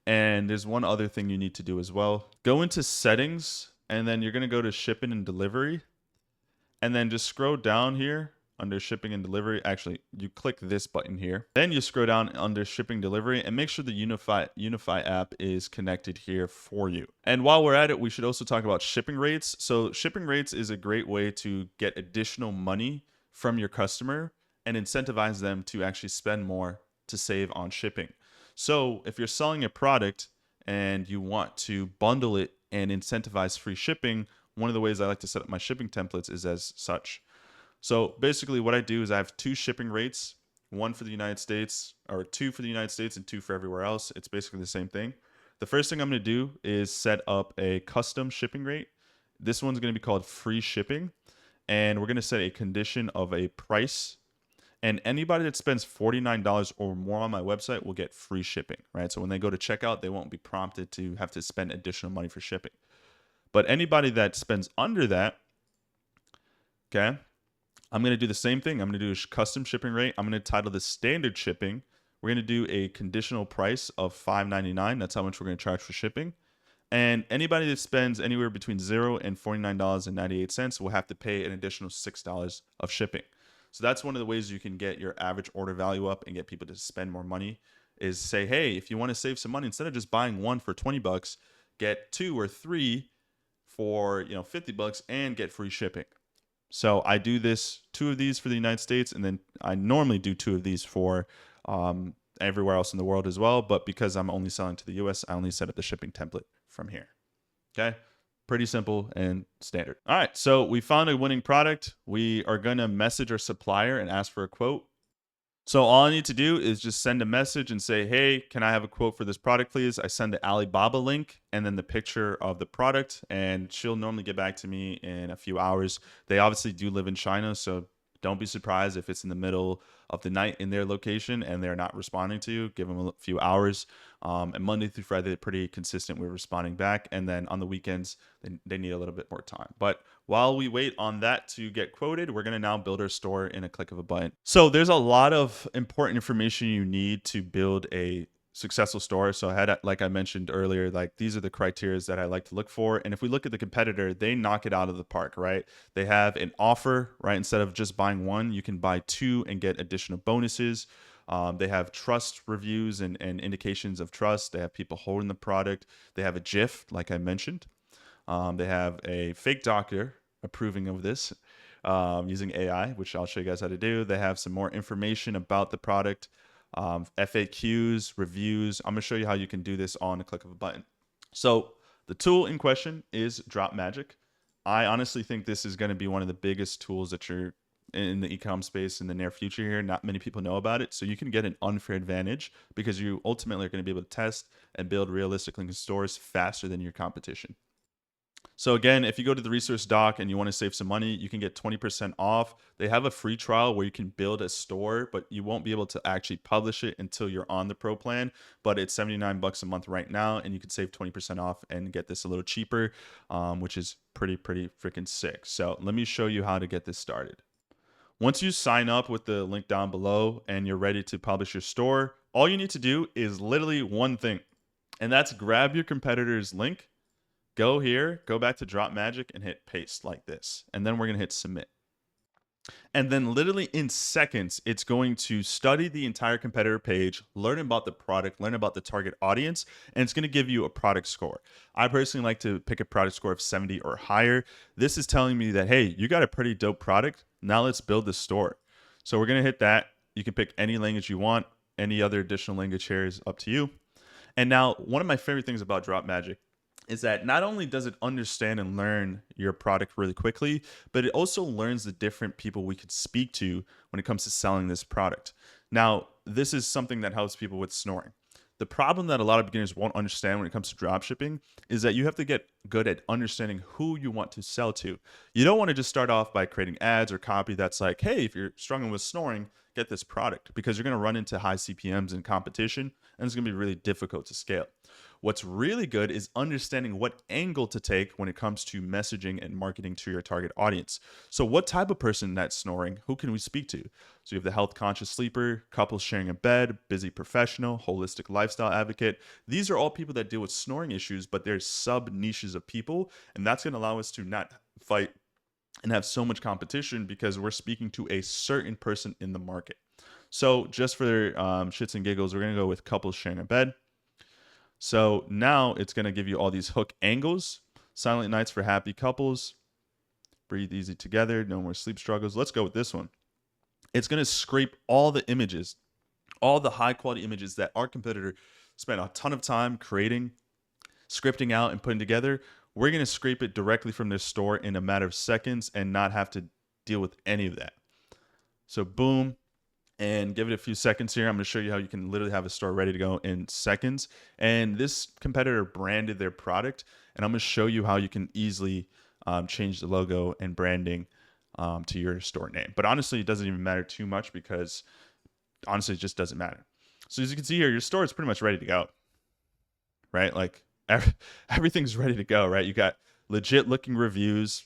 And there's one other thing you need to do as well. Go into settings, and then you're going to go to shipping and delivery. And then just scroll down here under shipping and delivery. Actually, you click this button here. Then you scroll down under shipping delivery and make sure the Unify app is connected here for you. And while we're at it, we should also talk about shipping rates. So shipping rates is a great way to get additional money from your customer and incentivize them to actually spend more to save on shipping. So if you're selling a product and you want to bundle it and incentivize free shipping, one of the ways I like to set up my shipping templates is as such. So basically what I do is I have two shipping rates, one for the United States, or two for the United States and two for everywhere else. It's basically the same thing. The first thing I'm going to do is set up a custom shipping rate. This one's going to be called free shipping. And we're going to set a condition of a price. And anybody that spends $49 or more on my website will get free shipping, right? So when they go to checkout, they won't be prompted to have to spend additional money for shipping. But anybody that spends under that, okay, I'm going to do the same thing. I'm going to do a custom shipping rate. I'm going to title this standard shipping. We're going to do a conditional price of $5.99. That's how much we're going to charge for shipping. And anybody that spends anywhere between $0 and $49.98 will have to pay an additional $6 of shipping. So that's one of the ways you can get your average order value up and get people to spend more money is say, hey, if you want to save some money, instead of just buying one for $20, get two or three for $50 and get free shipping. So I do two of these for the United States, and then I normally do two of these for everywhere else in the world as well. But because I'm only selling to the US, I only set up the shipping template from here. Okay. Pretty simple and standard. All right, so we found a winning product. We are going to message our supplier and ask for a quote. So all I need to do is just send a message and say, hey, can I have a quote for this product, please? I send the Alibaba link and then the picture of the product, and she'll normally get back to me in a few hours. They obviously do live in China, so don't be surprised if it's in the middle of the night in their location and they're not responding to you. Give them a few hours. And Monday through Friday, they're pretty consistent with responding back. And then on the weekends, they need a little bit more time. But while we wait on that to get quoted, we're going to now build our store in a click of a button. So there's a lot of important information you need to build a successful store. So like I mentioned earlier, like these are the criteria that I like to look for. And if we look at the competitor, they knock it out of the park, right? They have an offer, right? Instead of just buying one, you can buy two and get additional bonuses. They have trust reviews and indications of trust. They have people holding the product. They have a GIF, like I mentioned. They have a fake doctor approving of this using AI, which I'll show you guys how to do. They have some more information about the product. FAQs, reviews. I'm going to show you how you can do this all in a click of a button. So the tool in question is Drop Magic. I honestly think this is going to be one of the biggest tools that you're in the e-com space in the near future here. Not many people know about it. So you can get an unfair advantage because you ultimately are going to be able to test and build realistic linking stores faster than your competition. So again, if you go to the resource doc and you want to save some money, you can get 20% off. They have a free trial where you can build a store, but you won't be able to actually publish it until you're on the pro plan. But it's 79 bucks a month right now, and you can save 20% off and get this a little cheaper, which is pretty freaking sick. So let me show you how to get this started. Once you sign up with the link down below and you're ready to publish your store, all you need to do is literally one thing, and that's grab your competitor's link. Go here, go back to Drop Magic and hit paste like this. And then we're going to hit submit. And then literally in seconds, it's going to study the entire competitor page, learn about the product, learn about the target audience, and it's going to give you a product score. I personally like to pick a product score of 70 or higher. This is telling me that, hey, you got a pretty dope product. Now let's build the store. So we're going to hit that. You can pick any language you want. Any other additional language here is up to you. And now, one of my favorite things about Drop Magic is that not only does it understand and learn your product really quickly, but it also learns the different people we could speak to when it comes to selling this product. Now, this is something that helps people with snoring. The problem that a lot of beginners won't understand when it comes to dropshipping is that you have to get good at understanding who you want to sell to. You don't want to just start off by creating ads or copy that's like, hey, if you're struggling with snoring, get this product, because you're going to run into high CPMs and competition, and it's going to be really difficult to scale. What's really good is understanding what angle to take when it comes to messaging and marketing to your target audience. So what type of person that's snoring, who can we speak to? So you have the health conscious sleeper, couples sharing a bed, busy professional, holistic lifestyle advocate. These are all people that deal with snoring issues, but there's sub niches of people, and that's going to allow us to not fight and have so much competition because we're speaking to a certain person in the market. So just for shits and giggles, we're going to go with couples sharing a bed. So now it's going to give you all these hook angles. Silent nights for happy couples. Breathe easy together. No more sleep struggles. Let's go with this one. It's going to scrape all the images, all the high quality images that our competitor spent a ton of time creating, scripting out, and putting together. We're going to scrape it directly from their store in a matter of seconds and not have to deal with any of that. So boom, and give it a few seconds here. I'm going to show you how you can literally have a store ready to go in seconds. And this competitor branded their product, and I'm going to show you how you can easily change the logo and branding to your store name. But honestly, it doesn't even matter too much because honestly, it just doesn't matter. So as you can see here, your store is pretty much ready to go, right? Like everything's ready to go, right? You got legit looking reviews.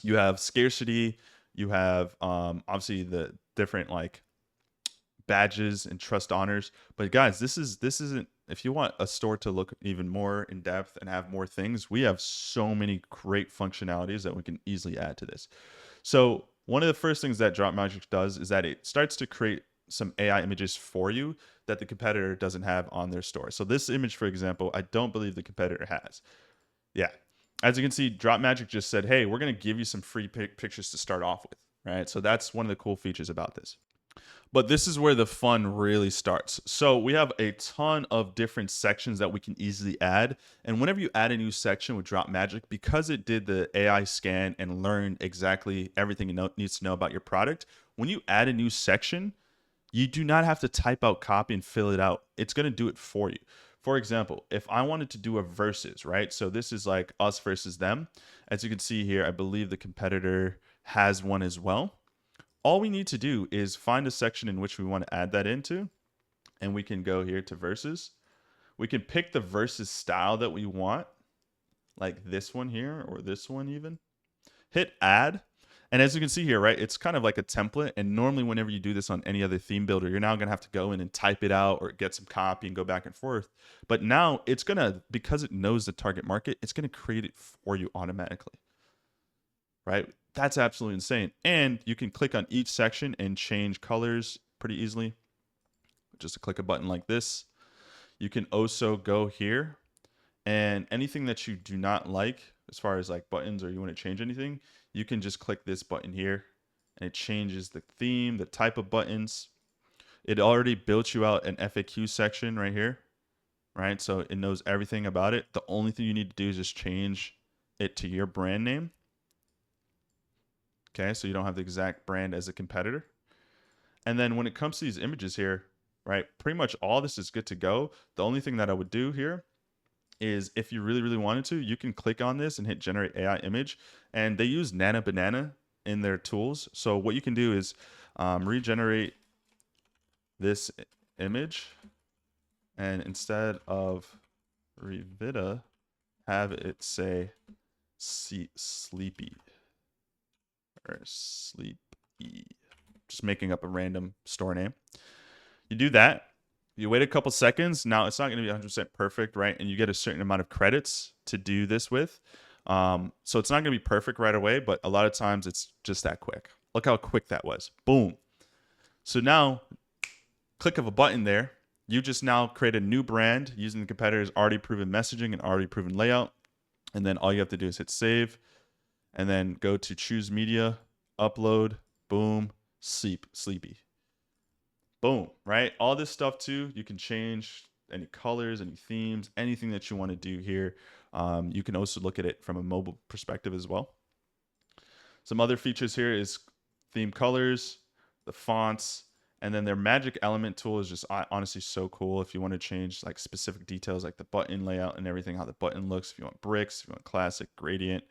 You have scarcity. You have obviously the different like badges and trust honors. But guys, this isn't, if you want a store to look even more in depth and have more things, we have so many great functionalities that we can easily add to this. So one of the first things that Drop Magic does is that it starts to create some AI images for you that the competitor doesn't have on their store. So this image, for example, I don't believe the competitor has. Yeah. As you can see, Drop Magic just said, hey, we're going to give you some free pictures to start off with, right? So that's one of the cool features about this. But this is where the fun really starts. So we have a ton of different sections that we can easily add. And whenever you add a new section with Drop Magic, because it did the AI scan and learned exactly everything it needs to know about your product, when you add a new section, you do not have to type out copy and fill it out. It's going to do it for you. For example, if I wanted to do a versus, right? So this is like us versus them. As you can see here, I believe the competitor has one as well. All we need to do is find a section in which we want to add that into, and we can go here to versus. We can pick the versus style that we want, like this one here or this one even. Hit add. And as you can see here, right, it's kind of like a template. And normally whenever you do this on any other theme builder, you're now going to have to go in and type it out or get some copy and go back and forth. But now it's going to, because it knows the target market, it's going to create it for you automatically, right? That's absolutely insane. And you can click on each section and change colors pretty easily. Just click a button like this. You can also go here and anything that you do not like, as far as like buttons or you want to change anything, you can just click this button here and it changes the theme, the type of buttons. It already built you out an FAQ section right here, right? So it knows everything about it. The only thing you need to do is just change it to your brand name. Okay, so you don't have the exact brand as a competitor. And then when it comes to these images here, right, pretty much all this is good to go. The only thing that I would do here is if you really, really wanted to, you can click on this and hit generate AI image. And they use Nana Banana in their tools. So what you can do is regenerate this image, and instead of Revita, have it say sleepy or sleepy. Just making up a random store name. You do that. You wait a couple seconds. Now it's not going to be 100% perfect, right? And you get a certain amount of credits to do this with. So it's not going to be perfect right away, but a lot of times it's just that quick. Look how quick that was. Boom. So now, click of a button there, you just now create a new brand using the competitor's already proven messaging and already proven layout. And then all you have to do is hit save and then go to choose media, upload, boom, sleepy. Boom, right? All this stuff too, you can change any colors, any themes, anything that you want to do here. You can also look at it from a mobile perspective as well. Some other features here is theme colors, the fonts, and then their magic element tool is just honestly so cool. If you want to change like specific details like the button layout and everything, how the button looks, if you want bricks, if you want classic, gradient,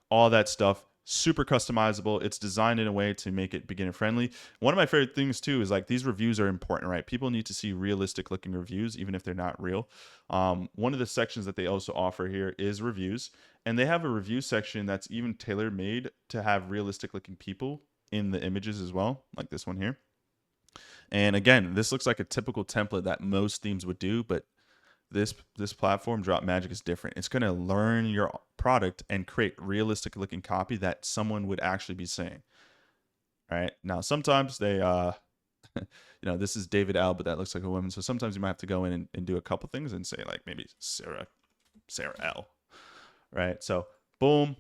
all that stuff, super customizable. It's designed in a way to make it beginner friendly. One of my favorite things too is like these reviews are important, right? People need to see realistic looking reviews, even if they're not real. One of the sections that they also offer here is reviews, and they have a review section that's even tailor made to have realistic looking people in the images as well, like this one here. And again, this looks like a typical template that most themes would do, but this platform, Drop Magic, is different. It's going to learn your product and create realistic looking copy that someone would actually be saying. All right. Now, sometimes they, this is David L, but that looks like a woman. So sometimes you might have to go in and do a couple things and say like maybe Sarah L. Right. So boom.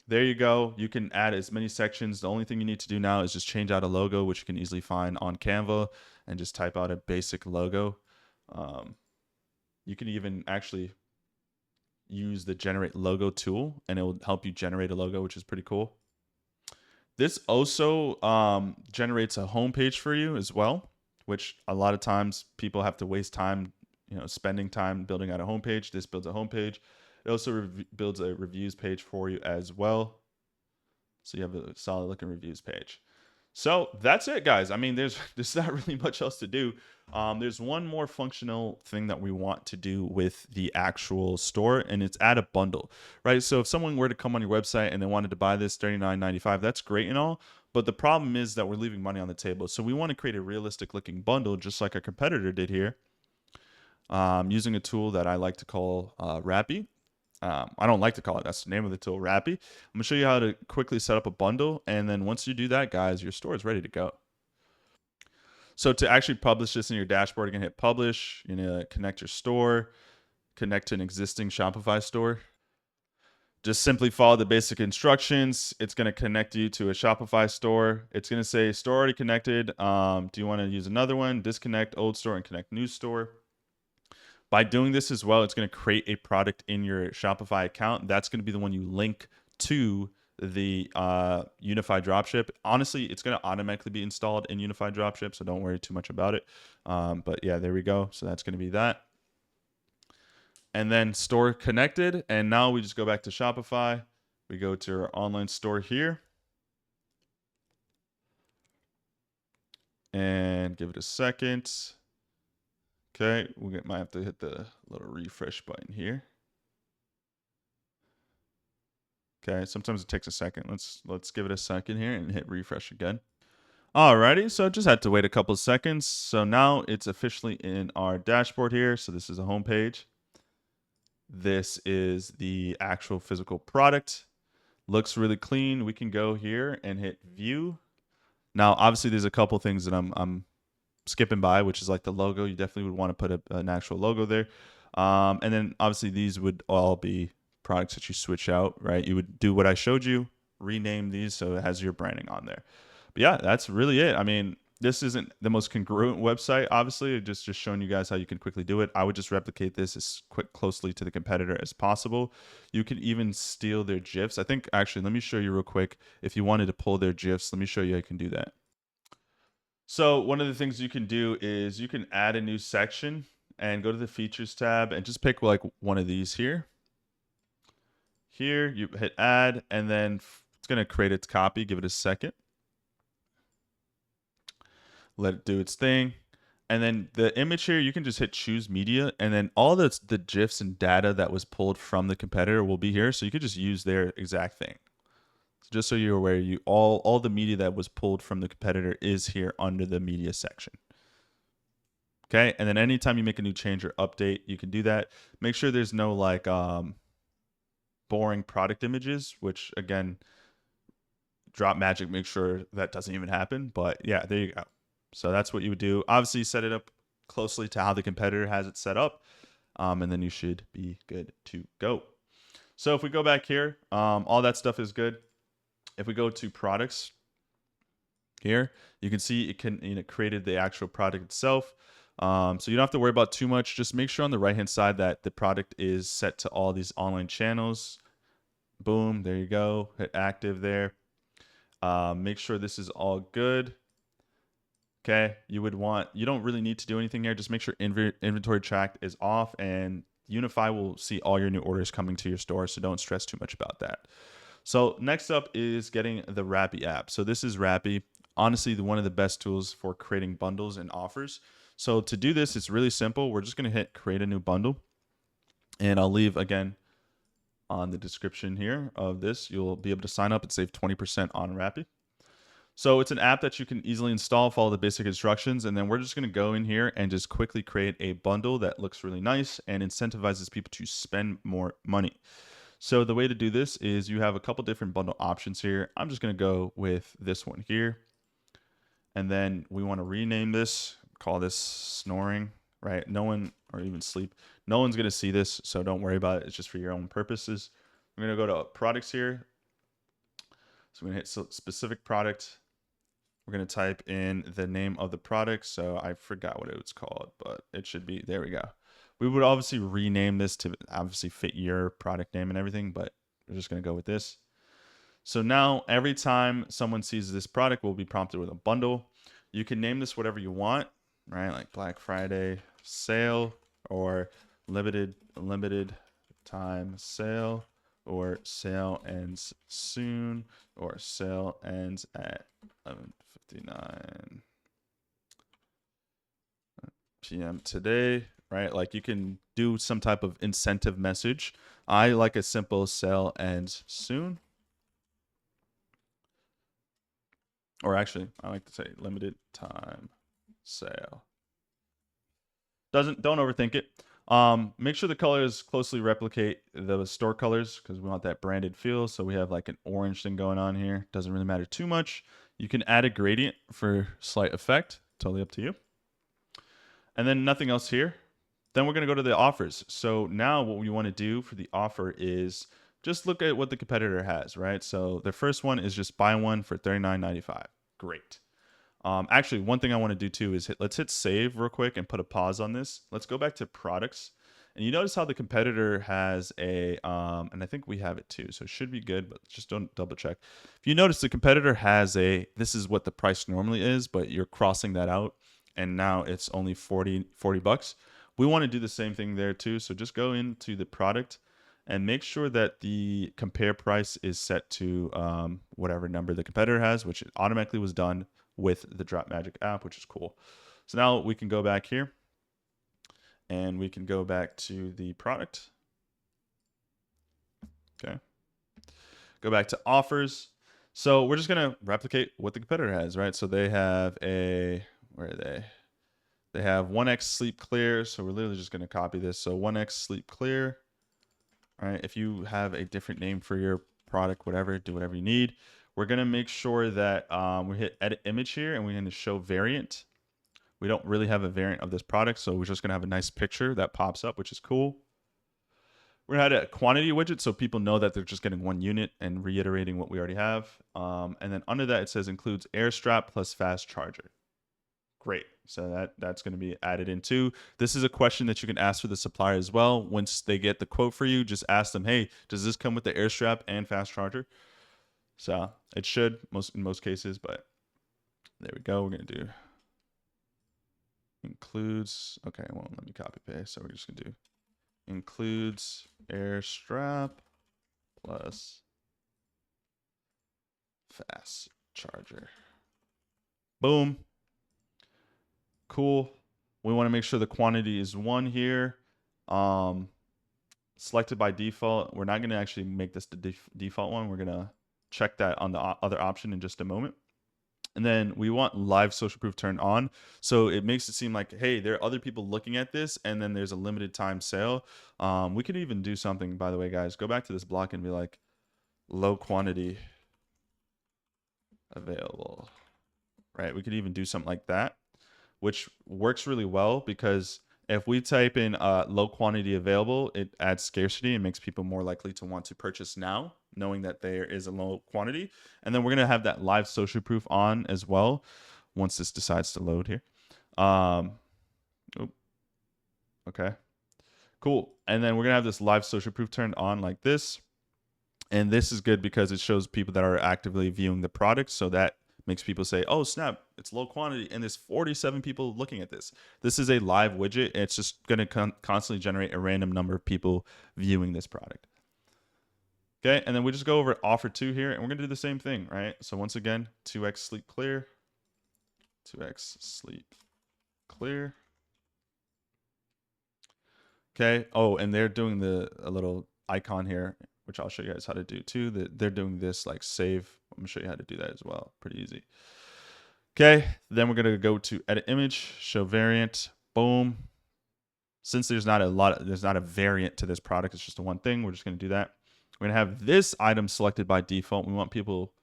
There you go. You can add as many sections. The only thing you need to do now is just change out a logo, which you can easily find on Canva, and just type out a basic logo. You can even actually use the generate logo tool, and it will help you generate a logo, which is pretty cool. This also generates a homepage for you as well, which a lot of times people have to waste time, spending time building out a homepage. This builds a homepage. It also builds a reviews page for you as well. So you have a solid looking reviews page. So that's it, guys. I mean, there's not really much else to do. There's one more functional thing that we want to do with the actual store, and it's add a bundle, right? So if someone were to come on your website and they wanted to buy this $39.95, that's great and all, but the problem is that we're leaving money on the table. So we want to create a realistic looking bundle, just like our competitor did here, using a tool that I like to call Rappy. I don't like to call it. That's the name of the tool, Rappy. I'm going to show you how to quickly set up a bundle. And then once you do that, guys, your store is ready to go. So to actually publish this in your dashboard, you're going to hit publish. You're going to connect your store, connect to an existing Shopify store. Just simply follow the basic instructions. It's going to connect you to a Shopify store. It's going to say store already connected. Do you want to use another one? Disconnect old store and connect new store. By doing this as well, it's going to create a product in your Shopify account. That's going to be the one you link to the Unified Dropship. Honestly, it's going to automatically be installed in Unified Dropship, so don't worry too much about it. But yeah, there we go. So that's going to be that. And then store connected. And now we just go back to Shopify. We go to our online store here. And give it a second. Okay, we might have to hit the little refresh button here. Okay, sometimes it takes a second. Let's give it a second here and hit refresh again. Alrighty, so just had to wait a couple of seconds. So now it's officially in our dashboard here. So this is a home page. This is the actual physical product. Looks really clean. We can go here and hit view. Now, obviously, there's a couple things that I'm skipping by, which is like the logo. You definitely would want to put an actual logo there. And then obviously these would all be products that you switch out, right? You would do what I showed you, rename these so it has your branding on there. But yeah, that's really it. I mean, this isn't the most congruent website, obviously. Just showing you guys how you can quickly do it. I would just replicate this as closely to the competitor as possible. You can even steal their GIFs. I think, actually, let me show you real quick. If you wanted to pull their GIFs, let me show you how you can do that. So one of the things you can do is you can add a new section and go to the features tab and just pick like one of these here. Here, you hit add, and then it's going to create its copy. Give it a second. Let it do its thing. And then the image here, you can just hit choose media, and then all the GIFs and data that was pulled from the competitor will be here. So you could just use their exact thing. So just so you're aware, all the media that was pulled from the competitor is here under the media section. Okay, and then anytime you make a new change or update, you can do that. Make sure there's no like boring product images, which again, Drop Magic make sure that doesn't even happen. But yeah, there you go. So that's what you would do. Obviously, set it up closely to how the competitor has it set up, and then you should be good to go. So if we go back here, all that stuff is good. If we go to products here, you can see it created the actual product itself. So you don't have to worry about too much. Just make sure on the right-hand side that the product is set to all these online channels. Boom, there you go. Hit active there. Make sure this is all good. Okay, you don't really need to do anything here. Just make sure inventory tracked is off, and Unify will see all your new orders coming to your store, so don't stress too much about that. So next up is getting the Rappi app. So this is Rappi, honestly one of the best tools for creating bundles and offers. So to do this, it's really simple. We're just going to hit create a new bundle, and I'll leave again on the description here of this. You'll be able to sign up and save 20% on Rappi. So it's an app that you can easily install, follow the basic instructions, and then we're just going to go in here and just quickly create a bundle that looks really nice and incentivizes people to spend more money. So the way to do this is you have a couple different bundle options here. I'm just going to go with this one here. And then we want to rename this, call this snoring, right? No one, or even sleep, no one's going to see this, so don't worry about it. It's just for your own purposes. I'm going to go to products here. So I'm going to hit specific product. We're going to type in the name of the product. So I forgot what it was called, but it should be, there we go. We would obviously rename this to obviously fit your product name and everything, but we're just going to go with this. So now every time someone sees this product, we'll be prompted with a bundle. You can name this whatever you want, right? Like Black Friday sale or limited time sale, or sale ends soon, or sale ends at 11:59 p.m. today, right? Like you can do some type of incentive message. I like a simple sale ends soon. Or actually, I like to say limited time sale. Don't overthink it. Make sure the colors closely replicate the store colors because we want that branded feel. So we have like an orange thing going on here. Doesn't really matter too much. You can add a gradient for slight effect. Totally up to you. And then nothing else here. Then we're going to go to the offers. So now what we want to do for the offer is just look at what the competitor has, right? So the first one is just buy one for $39.95. Great. Actually, one thing I want to do too is let's hit save real quick and put a pause on this. Let's go back to products. And you notice how the competitor has a, and I think we have it too, so it should be good, but just don't double check. If you notice the competitor has a, this is what the price normally is, but you're crossing that out, and now it's only 40 bucks. We want to do the same thing there too. So just go into the product and make sure that the compare price is set to whatever number the competitor has, which automatically was done with the Drop Magic app, which is cool. So now we can go back here and we can go back to the product. Okay. Go back to offers. So we're just going to replicate what the competitor has, right? So they have a, where are they? They have 1x sleep clear. So we're literally just going to copy this. So 1x sleep clear. All right. If you have a different name for your product, whatever, do whatever you need. We're going to make sure that we hit edit image here and we're going to show variant. We don't really have a variant of this product, so we're just going to have a nice picture that pops up, which is cool. We're going to add a quantity widget so people know that they're just getting one unit and reiterating what we already have. And then under that, it says includes air strap plus fast charger. Great. So that's going to be added in too. This is a question that you can ask for the supplier as well. Once they get the quote for you, just ask them, hey, does this come with the air strap and fast charger? So it should in most cases, but there we go. We're going to do includes, okay, it won't let me copy paste. So we're just gonna do includes air strap plus fast charger. Boom. Cool. We want to make sure the quantity is 1 here. Selected by default. We're not going to actually make this the default one. We're going to check that on the other option in just a moment. And then we want live social proof turned on. So it makes it seem like, hey, there are other people looking at this, and then there's a limited time sale. We could even do something, by the way, guys. Go back to this block and be like, low quantity available, right? We could even do something like that, which works really well because if we type in low quantity available, it adds scarcity and makes people more likely to want to purchase now, knowing that there is a low quantity. And then we're going to have that live social proof on as well once this decides to load here. Okay, cool. And then we're going to have this live social proof turned on like this. And this is good because it shows people that are actively viewing the product. So that makes people say, oh, snap, it's low quantity. And there's 47 people looking at this. This is a live widget. And it's just going to constantly generate a random number of people viewing this product. Okay. And then we just go over offer 2 here. And we're going to do the same thing, right? So once again, 2x sleep clear. 2x sleep clear. Okay. Oh, and they're doing a little icon here, which I'll show you guys how to do too. They're doing this like save. I'm gonna show you how to do that as well. Pretty easy. Okay, then we're gonna go to edit image, show variant, boom. Since there's not a variant to this product, it's just a one thing. We're just gonna do that. We're gonna have this item selected by default. We want people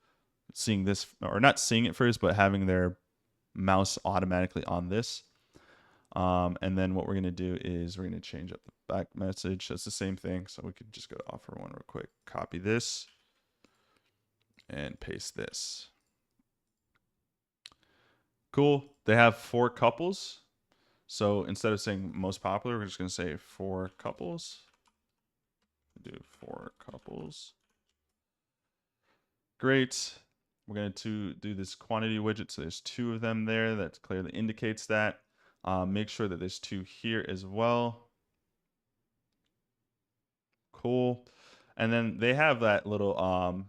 seeing this, or not seeing it first, but having their mouse automatically on this. And then what we're going to do is we're going to change up the back message. That's the same thing. So we could just go to offer 1 real quick, copy this and paste this. Cool. They have 4 couples. So instead of saying most popular, we're just going to say 4 couples. Do 4 couples. Great. We're going to do this quantity widget. So there's 2 of them there. That clearly indicates that. Make sure that there's 2 here as well. Cool. And then they have that little,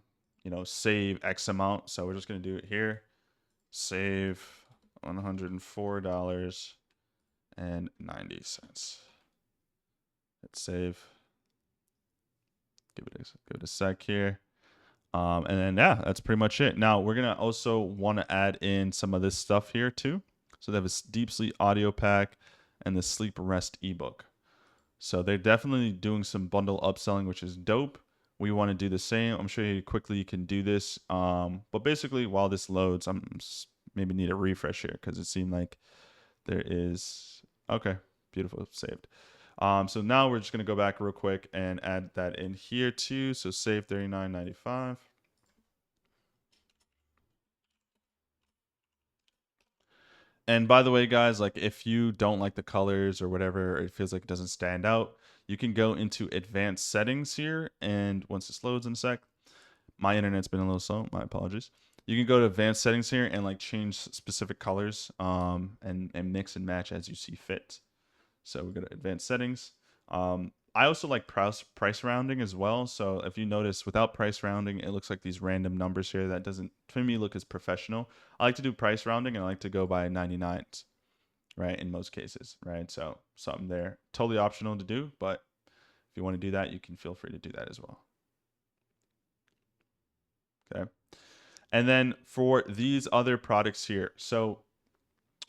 save X amount. So we're just going to do it here. Save $104.90. Hit save. Give it a sec here. And then, yeah, that's pretty much it. Now, we're going to also want to add in some of this stuff here too. So they have a deep sleep audio pack and the sleep rest ebook. So they're definitely doing some bundle upselling, which is dope. We want to do the same. I'm sure you quickly you can do this. But basically, while this loads, I'm maybe need a refresh here because it seemed like there is. Okay, beautiful, saved. So now we're just going to go back real quick and add that in here too. So save $39.95. And by the way, guys, like if you don't like the colors or whatever, or it feels like it doesn't stand out, you can go into advanced settings here. And once this loads in a sec, my internet's been a little slow, my apologies. You can go to advanced settings here and like change specific colors and mix and match as you see fit. So we go to advanced settings. I also like price rounding as well. So if you notice, without price rounding, it looks like these random numbers here. That doesn't, to me, look as professional. I like to do price rounding, and I like to go by 99s, right, in most cases, right? So something there. Totally optional to do, but if you want to do that, you can feel free to do that as well. Okay. And then for these other products here, so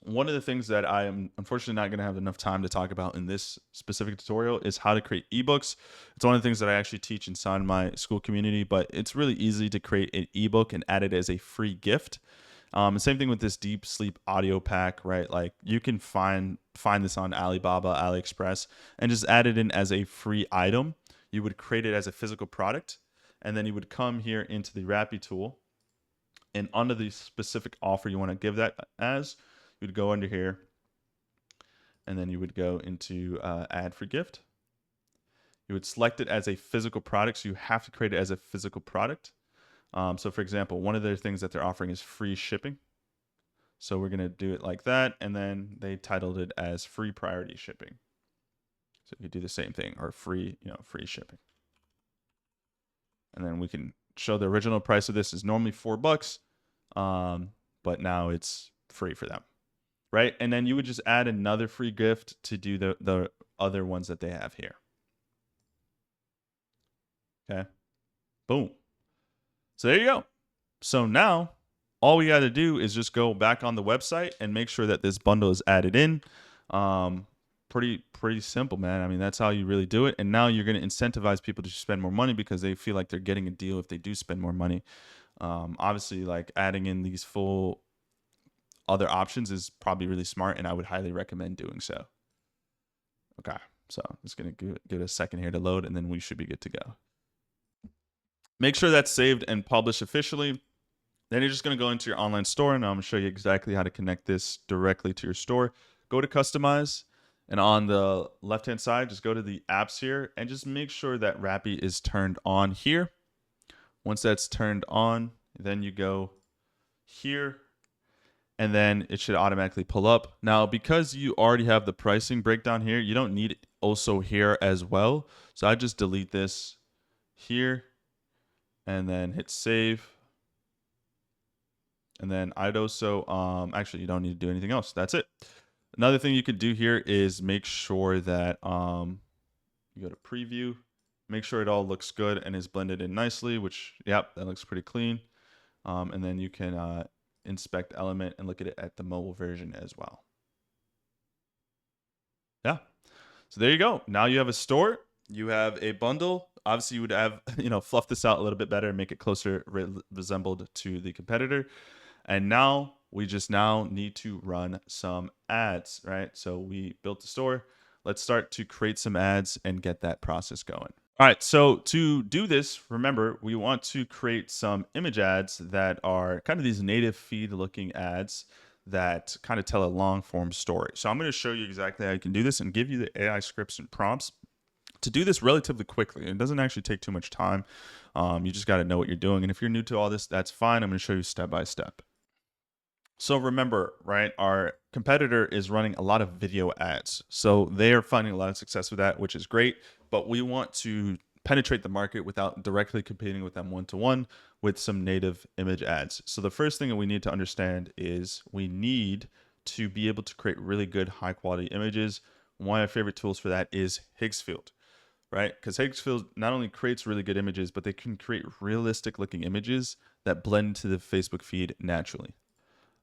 one of the things that I am unfortunately not going to have enough time to talk about in this specific tutorial is how to create ebooks. It's one of the things that I actually teach inside my school community, but it's really easy to create an ebook and add it as a free gift. And same thing with this deep sleep audio pack, right? Like you can find this on Alibaba, AliExpress, and just add it in as a free item. You would create it as a physical product, and then you would come here into the Rappi tool, and under the specific offer you want to give that as, you would go under here, and then you would go into add for gift. You would select it as a physical product, so you have to create it as a physical product. So for example, one of their things that they're offering is free shipping. So we're going to do it like that. And then they titled it as free priority shipping. So you could do the same thing, or free, free shipping. And then we can show the original price of this is normally $4, but now it's free for them, right? And then you would just add another free gift to do the other ones that they have here. Okay, boom. So there you go. So now all we got to do is just go back on the website and make sure that this bundle is added in. Pretty simple, man. I mean, that's how you really do it. And now you're going to incentivize people to spend more money because they feel like they're getting a deal if they do spend more money. Obviously, like adding in these full other options is probably really smart, and I would highly recommend doing so. Okay, so it's going to give it a second here to load, and then we should be good to go. Make sure that's saved and published officially. Then you're just going to go into your online store, and I'm going to show you exactly how to connect this directly to your store. Go to Customize, and on the left-hand side, just go to the apps here, and just make sure that Rappi is turned on here. Once that's turned on, then you go here, and then it should automatically pull up. Now, because you already have the pricing breakdown here, you don't need it also here as well. So I just delete this here, and then hit save. And then I'd also, actually, you don't need to do anything else. That's it. Another thing you could do here is make sure that you go to preview, make sure it all looks good and is blended in nicely, which, yep, that looks pretty clean. And then you can inspect element and look at it at the mobile version as well. Yeah. So there you go. Now you have a store, you have a bundle. Obviously, you would have, fluff this out a little bit better and make it closer resembled to the competitor. And now we just need to run some ads, right? So we built the store. Let's start to create some ads and get that process going. All right, so to do this, remember, we want to create some image ads that are kind of these native feed looking ads that kind of tell a long form story. So I'm going to show you exactly how you can do this and give you the AI scripts and prompts to do this relatively quickly. It doesn't actually take too much time. You just got to know what you're doing. And if you're new to all this, that's fine. I'm going to show you step by step. So remember, right, our competitor is running a lot of video ads. So they are finding a lot of success with that, which is great. But we want to penetrate the market without directly competing with them one-to-one with some native image ads. So the first thing that we need to understand is we need to be able to create really good high quality images. One of my favorite tools for that is Higgsfield, right? Because Higgsfield not only creates really good images, but they can create realistic looking images that blend to the Facebook feed naturally.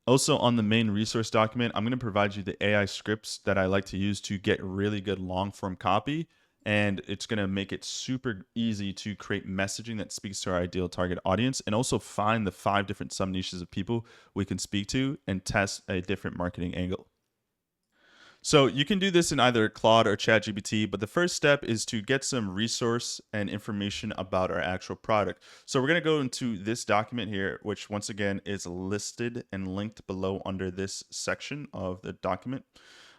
Also, on the main resource document, I'm going to provide you the AI scripts that I like to use to get really good long form copy. And it's going to make it super easy to create messaging that speaks to our ideal target audience, and also find the 5 different sub niches of people we can speak to and test a different marketing angle. So you can do this in either Claude or ChatGPT, but the first step is to get some resource and information about our actual product. So we're going to go into this document here, which once again is listed and linked below under this section of the document.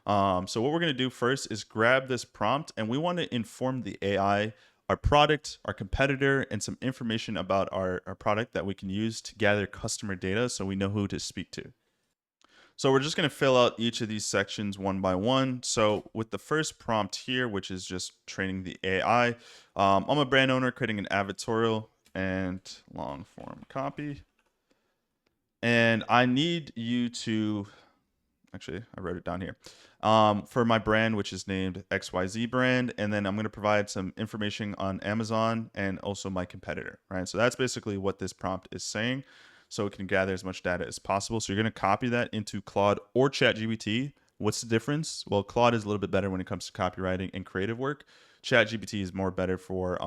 So what we're going to do first is grab this prompt, and we want to inform the AI our product, our competitor, and some information about our product that we can use to gather customer data so we know who to speak to. So we're just going to fill out each of these sections one by one. So with the first prompt here, which is just training the AI, I'm a brand owner creating an advertorial and long form copy. And I need you to, actually, I wrote it down here, for my brand, which is named XYZ brand. And then I'm going to provide some information on Amazon and also my competitor, right? So that's basically what this prompt is saying, so it can gather as much data as possible. So you're going to copy that into Claude or ChatGPT. What's the difference? Well, Claude is a little bit better when it comes to copywriting and creative work. ChatGPT is more better for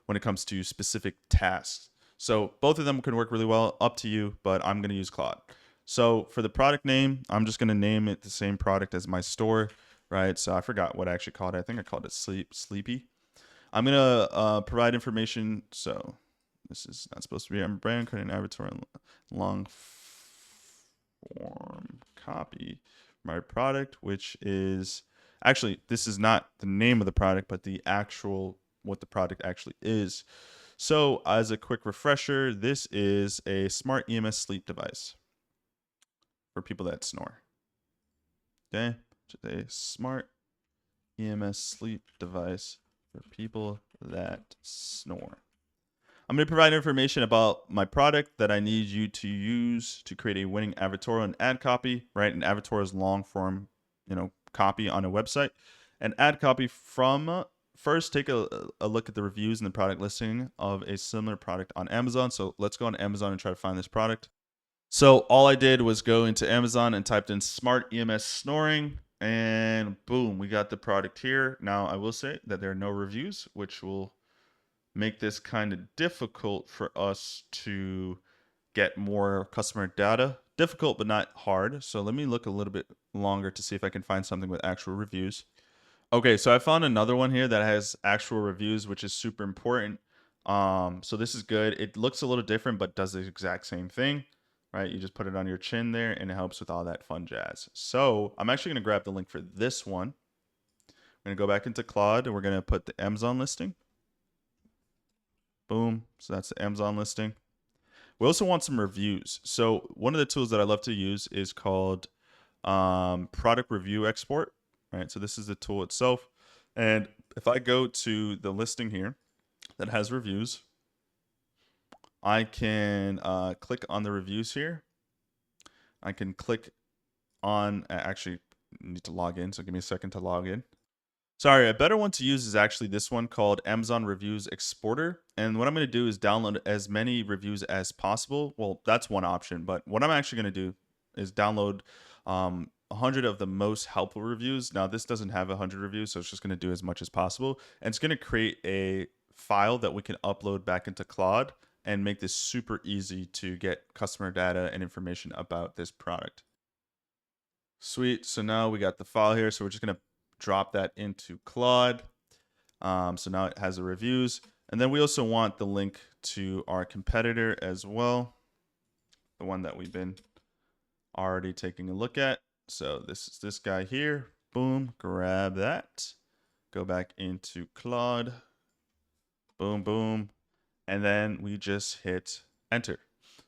when it comes to specific tasks. So both of them can work really well, up to you, but I'm going to use Claude. So for the product name, I'm just going to name it the same product as my store, right? So I forgot what I actually called it. I think I called it Sleepy. I'm going to provide information. So this is not supposed to be a brand, creating an advertorial long form copy. My product, which is actually, this is not the name of the product, but the actual, what the product actually is. So as a quick refresher, this is a smart EMS sleep device. for people that snore. Okay, a smart EMS sleep device for people that snore. I'm going to provide information about my product that I need you to use to create a winning avatar and ad copy, right? An avatar is long form, copy on a website. An ad copy from first take a look at the reviews and the product listing of a similar product on Amazon. So let's go on Amazon and try to find this product. So all I did was go into Amazon and typed in smart EMS snoring, and boom, we got the product here. Now I will say that there are no reviews, which will make this kind of difficult for us to get more customer data. Difficult, but not hard. So let me look a little bit longer to see if I can find something with actual reviews. Okay, so I found another one here that has actual reviews, which is super important. So this is good. It looks a little different, but does the exact same thing, right? You just put it on your chin there, and it helps with all that fun jazz. So I'm actually going to grab the link for this one. We're going to go back into Claude, and we're going to put the Amazon listing. Boom. So that's the Amazon listing. We also want some reviews. So one of the tools that I love to use is called Product Review Export, right? So this is the tool itself. And if I go to the listing here that has reviews, I can click on the reviews here. I can click on, actually need to log in, so give me a second to log in. Sorry, a better one to use is actually this one called Amazon Reviews Exporter. And what I'm going to do is download as many reviews as possible. Well, that's one option, but what I'm actually going to do is download 100 of the most helpful reviews. Now, this doesn't have 100 reviews, so it's just going to do as much as possible. And it's going to create a file that we can upload back into Claude and make this super easy to get customer data and information about this product. Sweet. So now we got the file here. So we're just going to drop that into Claude. So now it has the reviews. And then we also want the link to our competitor as well, the one that we've been already taking a look at. So this is this guy here. Boom, grab that. Go back into Claude. Boom, boom. And then we just hit enter.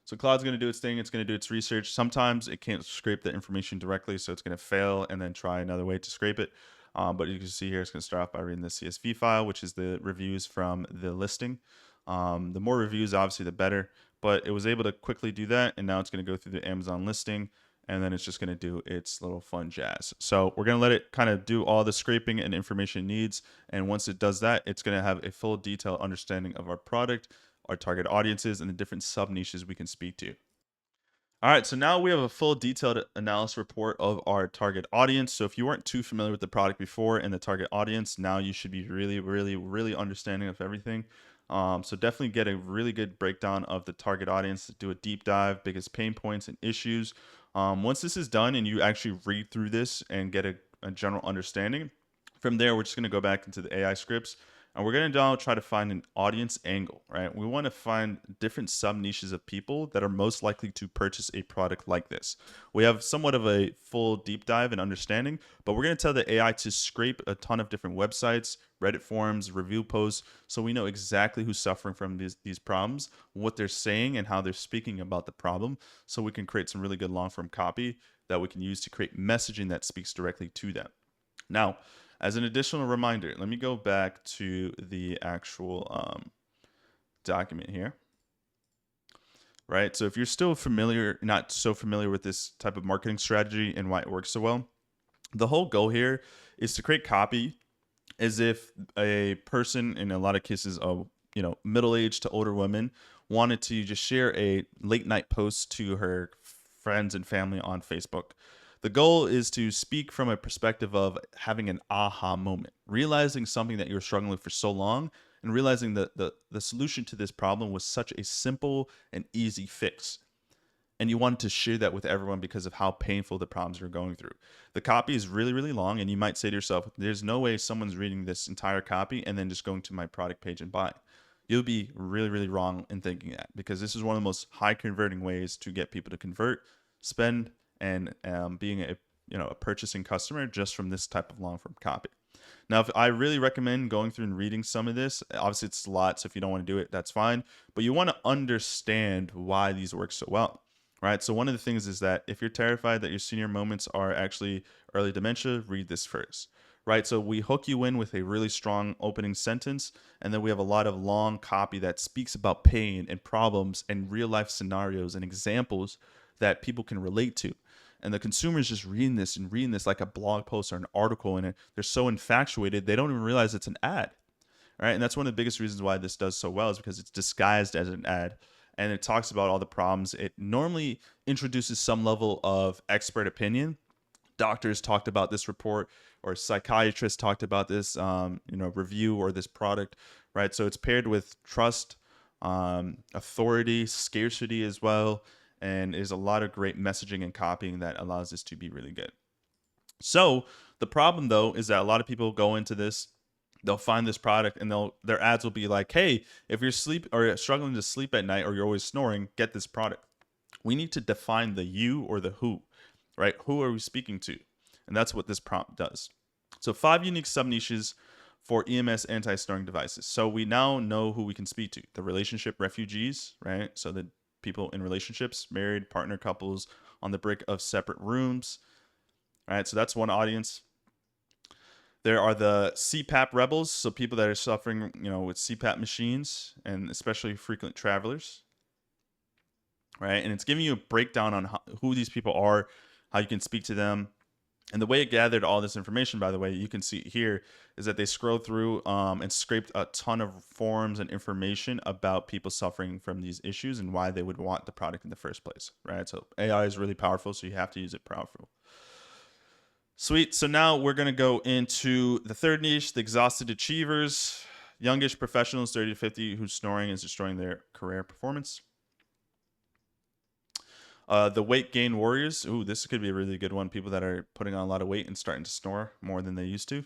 So Claude's going to do its thing. It's going to do its research. Sometimes it can't scrape the information directly, so it's going to fail and then try another way to scrape it. But you can see here, it's going to start off by reading the CSV file, which is the reviews from the listing. The more reviews, obviously, the better. But it was able to quickly do that, and now it's going to go through the Amazon listing, and then it's just going to do its little fun jazz. So we're going to let it kind of do all the scraping and information it needs. And once it does that, it's going to have a full detailed understanding of our product, our target audiences, and the different sub niches we can speak to. All right, so now we have a full detailed analysis report of our target audience. So if you weren't too familiar with the product before and the target audience, now you should be really, really, really understanding of everything. So definitely get a really good breakdown of the target audience, do a deep dive, biggest pain points and issues. Once this is done and you actually read through this and get a general understanding, from there, we're just going to go back into the AI scripts. And we're going to now try to find an audience angle, right? We want to find different sub niches of people that are most likely to purchase a product like this. We have somewhat of a full deep dive and understanding, but we're going to tell the AI to scrape a ton of different websites, Reddit forums, review posts, so we know exactly who's suffering from these problems, what they're saying, and how they're speaking about the problem, so we can create some really good long form copy that we can use to create messaging that speaks directly to them. Now, as an additional reminder, let me go back to the actual document here. Right. So if you're still not so familiar with this type of marketing strategy and why it works so well, the whole goal here is to create copy as if a person, in a lot of cases, middle-aged to older women, wanted to just share a late night post to her friends and family on Facebook. The goal is to speak from a perspective of having an aha moment, realizing something that you were struggling with for so long, and realizing that the solution to this problem was such a simple and easy fix. And you wanted to share that with everyone because of how painful the problems you're going through. The copy is really, really long, and you might say to yourself, there's no way someone's reading this entire copy and then just going to my product page and buy. You'll be really, really wrong in thinking that, because this is one of the most high converting ways to get people to convert, spend, and being a purchasing customer just from this type of long form copy. Now, if I really recommend going through and reading some of this, obviously it's a lot, so if you don't want to do it, that's fine. But you want to understand why these work so well. right? So one of the things is that if you're terrified that your senior moments are actually early dementia, read this first, right? So we hook you in with a really strong opening sentence, and then we have a lot of long copy that speaks about pain and problems and real life scenarios and examples that people can relate to. And the consumer is just reading this and reading this like a blog post or an article, and they're so infatuated they don't even realize it's an ad, right? And that's one of the biggest reasons why this does so well is because it's disguised as an ad, and it talks about all the problems. It normally introduces some level of expert opinion. Doctors talked about this report, or psychiatrists talked about this, review or this product, right? So it's paired with trust, authority, scarcity as well, and there's a lot of great messaging and copying that allows this to be really good. So the problem though is that a lot of people go into this, they'll find this product and their ads will be like, "Hey, if you're sleep or struggling to sleep at night or you're always snoring, get this product." We need to define the you or the who, right? Who are we speaking to? And that's what this prompt does. So 5 unique sub niches for EMS anti-snoring devices. So we now know who we can speak to. The relationship refugees, right? So the people in relationships, married, partner couples on the brink of separate rooms. All right, so that's one audience. There are the CPAP rebels, so people that are suffering, with CPAP machines, and especially frequent travelers, right? And it's giving you a breakdown on who these people are, how you can speak to them. And the way it gathered all this information, by the way, you can see here, is that they scrolled through and scraped a ton of forms and information about people suffering from these issues and why they would want the product in the first place, right? So AI is really powerful, so you have to use it powerful. Sweet. So now we're going to go into the third niche, the exhausted achievers, youngish professionals, 30 to 50, whose snoring is destroying their career performance. The weight gain warriors. Ooh, this could be a really good one. People that are putting on a lot of weight and starting to snore more than they used to.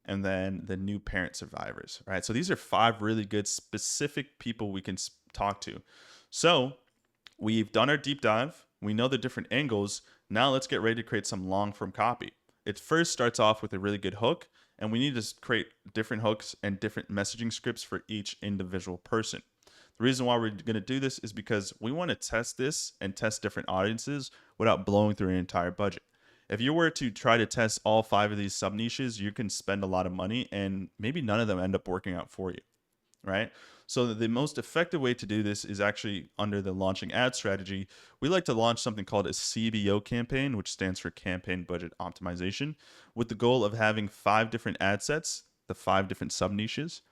And then the new parent survivors, right? So these are 5 really good specific people we can talk to. So we've done our deep dive. We know the different angles. Now let's get ready to create some long form copy. It first starts off with a really good hook, and we need to create different hooks and different messaging scripts for each individual person. The reason why we're going to do this is because we want to test this and test different audiences without blowing through an entire budget. If you were to try to test all 5 of these sub niches, you can spend a lot of money and maybe none of them end up working out for you, right? So the most effective way to do this is actually under the launching ad strategy. We like to launch something called a CBO campaign, which stands for campaign budget optimization, with the goal of having 5 different ad sets, the 5 different sub niches,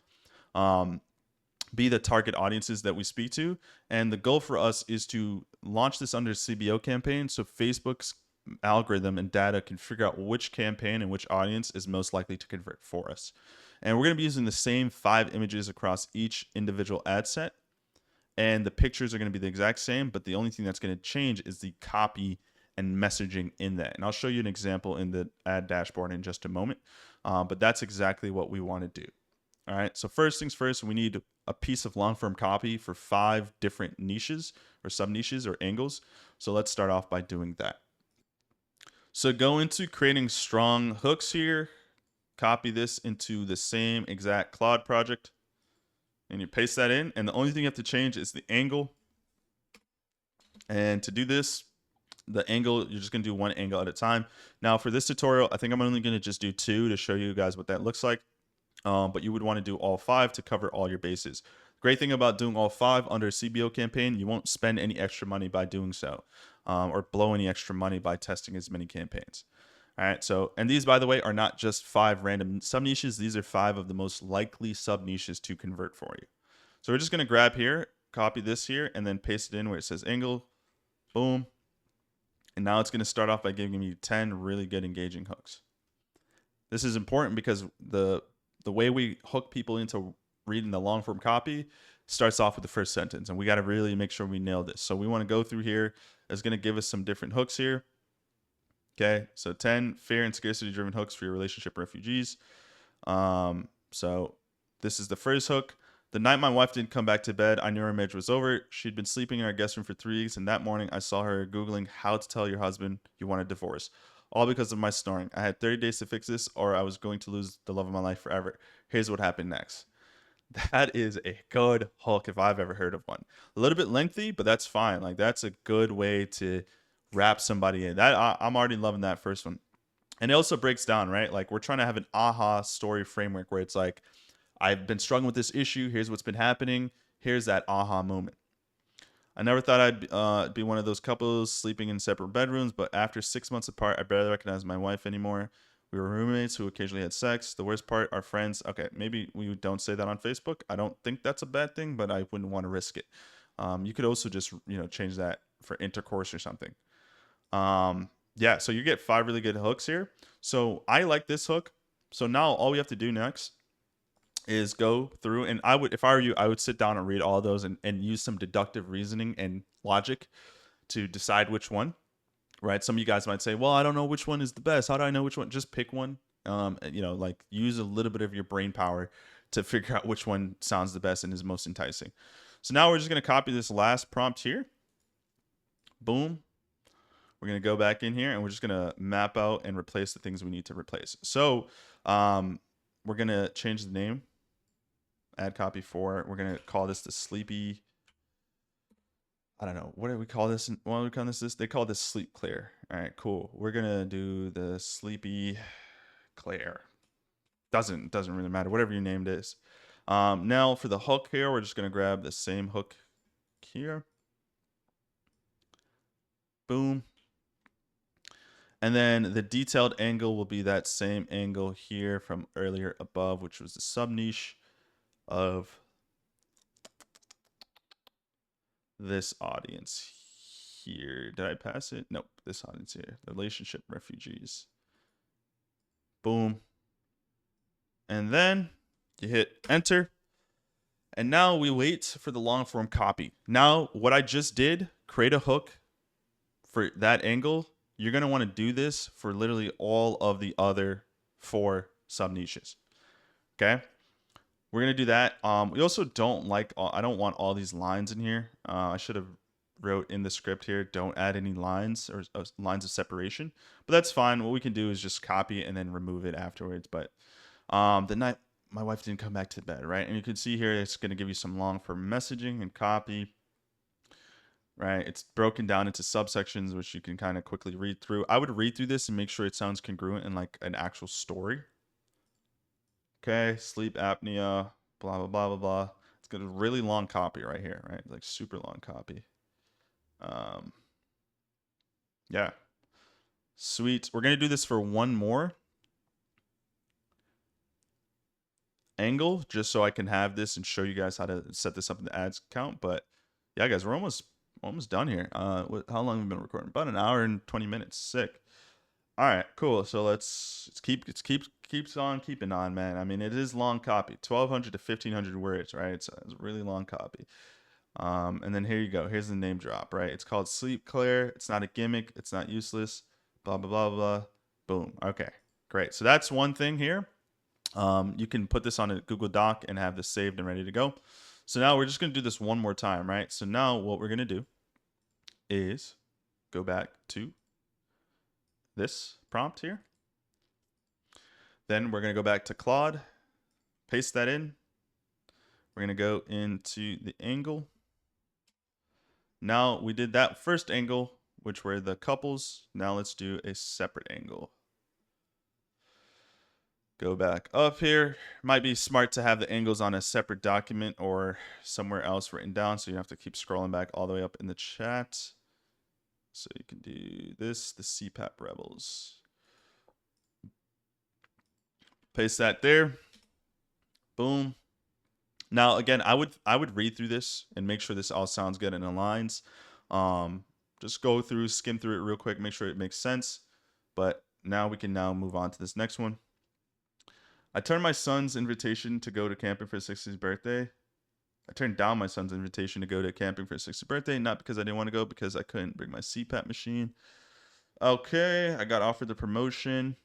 be the target audiences that we speak to. And the goal for us is to launch this under CBO campaign so Facebook's algorithm and data can figure out which campaign and which audience is most likely to convert for us. And we're going to be using the same 5 images across each individual ad set. And the pictures are going to be the exact same, but the only thing that's going to change is the copy and messaging in that. And I'll show you an example in the ad dashboard in just a moment. But that's exactly what we want to do. All right. So first things first, we need a piece of long form copy for 5 different niches or sub niches or angles. So let's start off by doing that. So go into creating strong hooks here. Copy this into the same exact Claude project. And you paste that in. And the only thing you have to change is the angle. And to do this, the angle, you're just going to do one angle at a time. Now for this tutorial, I think I'm only going to just do 2 to show you guys what that looks like. But you would want to do all 5 to cover all your bases. Great thing about doing all 5 under a CBO campaign, you won't spend any extra money by doing so, or blow any extra money by testing as many campaigns. All right, so, and these, by the way, are not just 5 random sub niches. These are 5 of the most likely sub niches to convert for you. So we're just going to grab here, copy this here, and then paste it in where it says angle. Boom. And now it's going to start off by giving me 10 really good engaging hooks. This is important because the way we hook people into reading the long form copy starts off with the first sentence, and we got to really make sure we nail this. So we want to go through here. It's going to give us some different hooks here. Okay, so 10 fear and scarcity driven hooks for your relationship refugees. So this is the first hook. The night my wife didn't come back to bed, I knew our marriage was over. She'd been sleeping in our guest room for 3 weeks, and that morning I saw her Googling how to tell your husband you want a divorce. All because of my snoring. I had 30 days to fix this, or I was going to lose the love of my life forever. Here's what happened next. That is a good hook if I've ever heard of one. A little bit lengthy, but that's fine. Like that's a good way to wrap somebody in. I'm already loving that first one. And it also breaks down, right? Like we're trying to have an aha story framework where it's like, I've been struggling with this issue. Here's what's been happening. Here's that aha moment. I never thought I'd be one of those couples sleeping in separate bedrooms, but after 6 months apart, I barely recognize my wife anymore. We were roommates who occasionally had sex. The worst part, our friends. Okay, maybe we don't say that on Facebook. I don't think that's a bad thing, but I wouldn't want to risk it. You could also just change that for intercourse or something. Yeah, so you get 5 really good hooks here. So I like this hook. So now all we have to do next is go through, and I would, if I were you, I would sit down and read all those and use some deductive reasoning and logic to decide which one, right? Some of you guys might say, well, I don't know which one is the best. How do I know which one? Just pick one. Like use a little bit of your brain power to figure out which one sounds the best and is most enticing. So now we're just going to copy this last prompt here. Boom. We're going to go back in here and we're just going to map out and replace the things we need to replace. So we're going to change the name. Add copy for. We're going to call this the sleepy. I don't know. What do we call this? What do we call this? They call this sleep clear. All right, cool. We're going to do the sleepy clear. Doesn't really matter. Whatever your name is. Now for the hook here, we're just going to grab the same hook here. Boom. And then the detailed angle will be that same angle here from earlier above, which was the sub niche of this audience here. Did I pass it? Nope. This audience here. Relationship refugees. Boom. And then you hit enter. And now we wait for the long form copy. Now, what I just did, create a hook for that angle. You're going to want to do this for literally all of the other 4 sub niches. Okay. We're going to do that. We also don't like, I don't want all these lines in here. I should have wrote in the script here, don't add any lines or lines of separation, but that's fine. What we can do is just copy it and then remove it afterwards. But the night my wife didn't come back to bed, right? And you can see here, it's going to give you some long form messaging and copy, right? It's broken down into subsections, which you can kind of quickly read through. I would read through this and make sure it sounds congruent in like an actual story. Okay, sleep apnea, blah, blah, blah, blah, blah. It's got a really long copy right here, right? Like super long copy. Yeah. Sweet. We're going to do this for one more angle, just so I can have this and show you guys how to set this up in the ads count. But yeah, guys, we're almost done here. How long have we been recording? About an hour and 20 minutes. Sick. All right, cool. So let's keeps on keeping on, man. I mean, it is long copy, 1,200 to 1,500 words, right? It's a really long copy. And then here you go. Here's the name drop, right? It's called Sleep Clear. It's not a gimmick. It's not useless. Blah, blah, blah, blah. Boom. Okay, great. So that's one thing here. You can put this on a Google Doc and have this saved and ready to go. So now we're just going to do this one more time, right? So now what we're going to do is go back to this prompt here. Then we're going to go back to Claude, paste that in. We're going to go into the angle. Now we did that first angle, which were the couples. Now let's do a separate angle. Go back up here. Might be smart to have the angles on a separate document or somewhere else written down, so you have to keep scrolling back all the way up in the chat. So you can do this, the CPAP Rebels. Paste that there. Boom. Now again, I would read through this and make sure this all sounds good and aligns. Just go through, skim through it real quick, make sure it makes sense. But now we can now move on to this next one. I turned my son's invitation to go to camping for his 60th birthday. I turned down my son's invitation to go to camping for his 60th birthday, not because I didn't want to go, because I couldn't bring my CPAP machine. Okay, I got offered the promotion.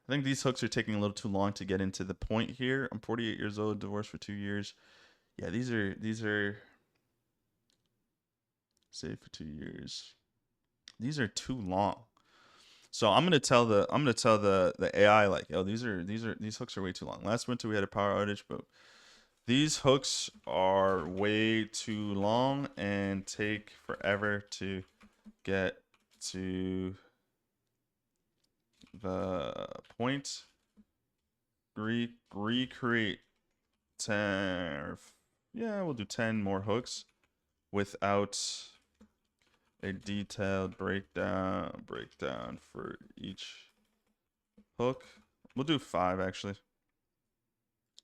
I think these hooks are taking a little too long to get into the point here. I'm 48 years old, divorced for 2 years. Yeah, these are saved for 2 years. These are too long. So I'm gonna tell the AI, like, yo, these hooks are way too long. Last winter we had a power outage, but These hooks are way too long and take forever to get to the point. Recreate 10. Yeah, we'll do 10 more hooks without a detailed breakdown for each hook. We'll do 5 actually.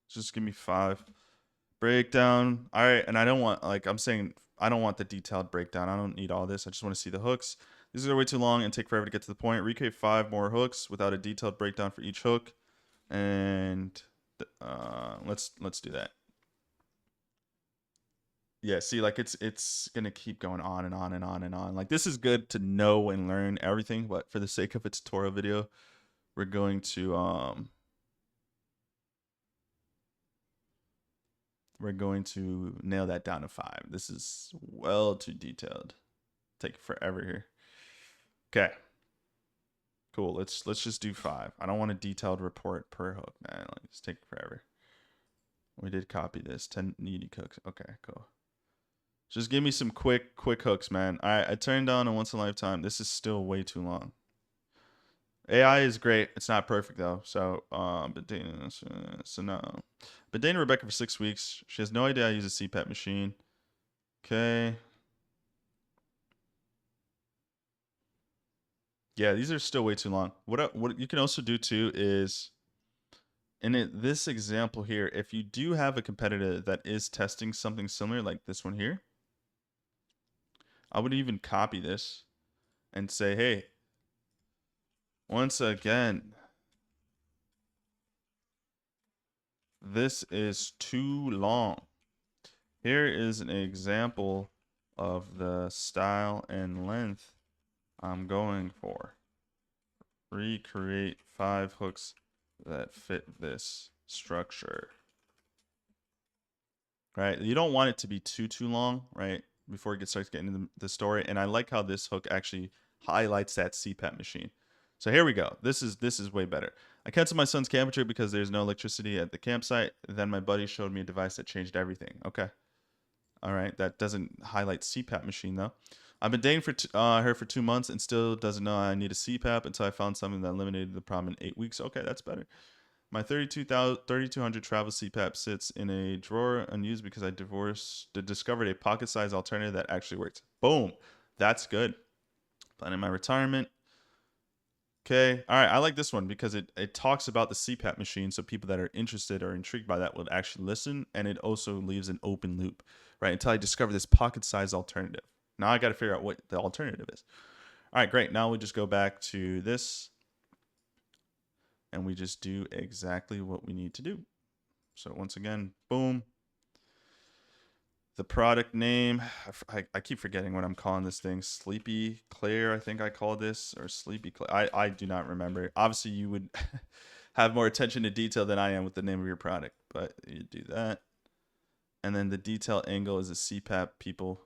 Just give me 5. Breakdown. All right, and I don't want, like I'm saying, I don't want the detailed breakdown. I don't need all this. I just want to see the hooks. These are way too long and take forever to get to the point. Recreate 5 more hooks without a detailed breakdown for each hook, and let's do that. Yeah, see, like it's gonna keep going on and on and on and on. Like this is good to know and learn everything, but for the sake of a tutorial video, we're going to nail that down to 5. This is well too detailed. Take forever here. Okay. Cool. Let's just do 5. I don't want a detailed report per hook, man. Like it's take forever. We did copy this. 10 needy hooks. Okay, cool. Just give me some quick hooks, man. All right, I turned on a once in a lifetime. This is still way too long. AI is great. It's not perfect though. So, been dating so no, been dating Rebecca for 6 weeks. She has no idea I use a CPAP machine. Okay. Yeah, these are still way too long. What you can also do too is this example here, if you do have a competitor that is testing something similar like this one here, I would even copy this and say, hey, once again, this is too long. Here is an example of the style and length I'm going for. Recreate 5 hooks that fit this structure. Right? You don't want it to be too long, right? Before it starts getting into the story. And I like how this hook actually highlights that CPAP machine. So here we go. This is way better. I canceled my son's camping trip because there's no electricity at the campsite. Then my buddy showed me a device that changed everything. Okay. All right. That doesn't highlight CPAP machine though. I've been dating her for 2 months and still doesn't know I need a CPAP until I found something that eliminated the problem in 8 weeks. Okay, that's better. My 3200 travel CPAP sits in a drawer unused because I discovered a pocket-sized alternative that actually works. Boom. That's good. Planning my retirement. Okay. All right. I like this one because it talks about the CPAP machine, so people that are interested or intrigued by that will actually listen, and it also leaves an open loop, right? Until I discover this pocket-sized alternative. Now I got to figure out what the alternative is. All right, great. Now we just go back to this, and we just do exactly what we need to do. So once again, boom. The product name, I keep forgetting what I'm calling this thing. Sleepy Claire, I think I called this, or Sleepy Claire. I do not remember. Obviously, you would have more attention to detail than I am with the name of your product, but you do that. And then the detail angle is a CPAP people.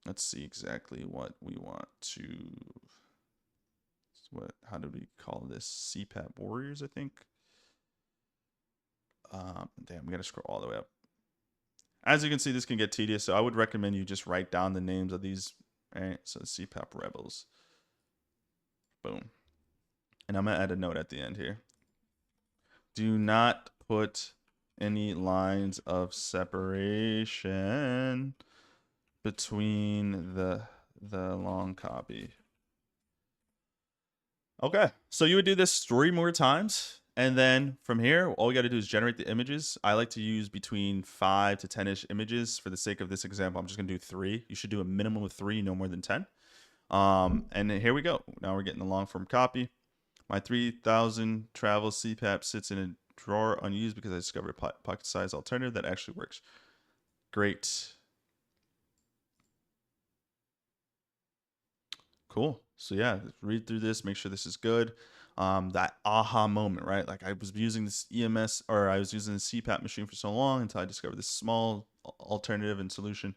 Let's see exactly what we want to. How do we call this? CPAP warriors, I think. Damn, we gotta scroll all the way up. As you can see, this can get tedious, so I would recommend you just write down the names of these. All right, so CPAP rebels. Boom. And I'm gonna add a note at the end here. Do not put any lines of separation between the long copy. Okay, so you would do this 3 more times, and then from here, all you got to do is generate the images. I like to use between 5 to 10-ish images. For the sake of this example, I'm just gonna do 3. You should do a minimum of 3, no more than 10. And here we go. Now we're getting the long form copy. My 3000 travel CPAP sits in a drawer unused because I discovered a pocket-sized alternative that actually works. Great. Cool. So yeah, read through this, make sure this is good. That aha moment, right? Like I was using this EMS or I was using the CPAP machine for so long until I discovered this small alternative and solution.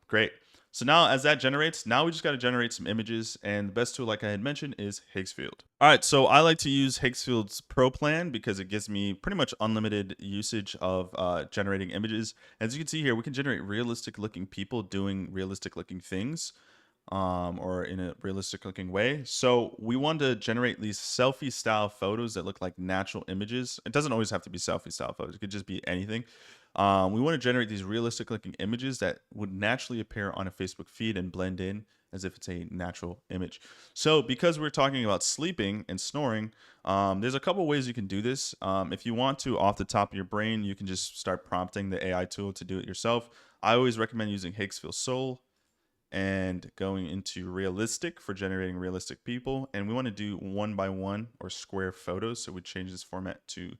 Great. So now as that generates, now we just got to generate some images. And the best tool, like I had mentioned, is Higgsfield. All right, so I like to use Higgsfield's Pro plan because it gives me pretty much unlimited usage of generating images. As you can see here, we can generate realistic looking people doing realistic looking things, or in a realistic looking way. So we want to generate these selfie style photos that look like natural images. It doesn't always have to be selfie style photos. It could just be anything. We want to generate these realistic looking images that would naturally appear on a Facebook feed and blend in as if it's a natural image. So because we're talking about sleeping and snoring, there's a couple ways you can do this. If you want to, off the top of your brain, you can just start prompting the AI tool to do it yourself. I always recommend using Higgsfield Soul and going into realistic for generating realistic people. And we want to do 1x1 or square photos. So we change this format to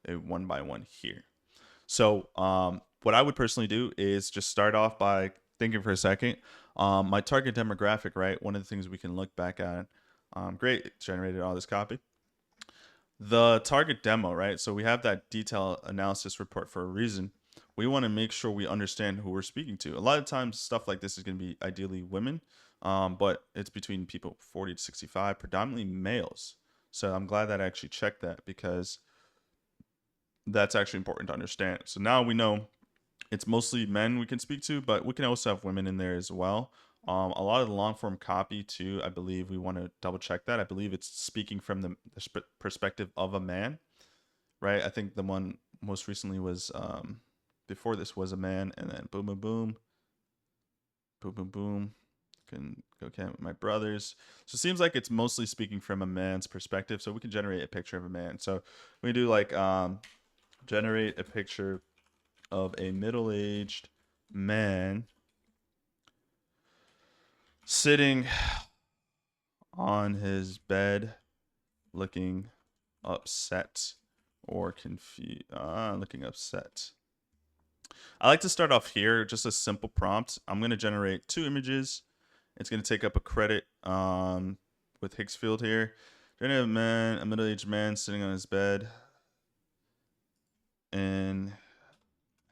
a 1x1 here. So what I would personally do is just start off by thinking for a second. My target demographic, right? One of the things we can look back at. Great, it generated all this copy. The target demo, right? So we have that detail analysis report for a reason. We want to make sure we understand who we're speaking to. A lot of times, stuff like this is going to be ideally women, but it's between people 40 to 65, predominantly males. So I'm glad that I actually checked that because that's actually important to understand. So now we know it's mostly men we can speak to, but we can also have women in there as well. A lot of the long form copy too, I believe we want to double check that. I believe it's speaking from the perspective of a man, right? I think the one most recently was before this was a man, and then boom, boom, boom, boom, boom, boom. Can go camp with my brothers. So it seems like it's mostly speaking from a man's perspective. So we can generate a picture of a man. So we do like generate a picture of a middle-aged man sitting on his bed looking upset or confused, looking upset. I like to start off here, just a simple prompt. I'm going to generate 2 images. It's going to take up a credit with Higgsfield here. Generate a middle-aged man sitting on his bed in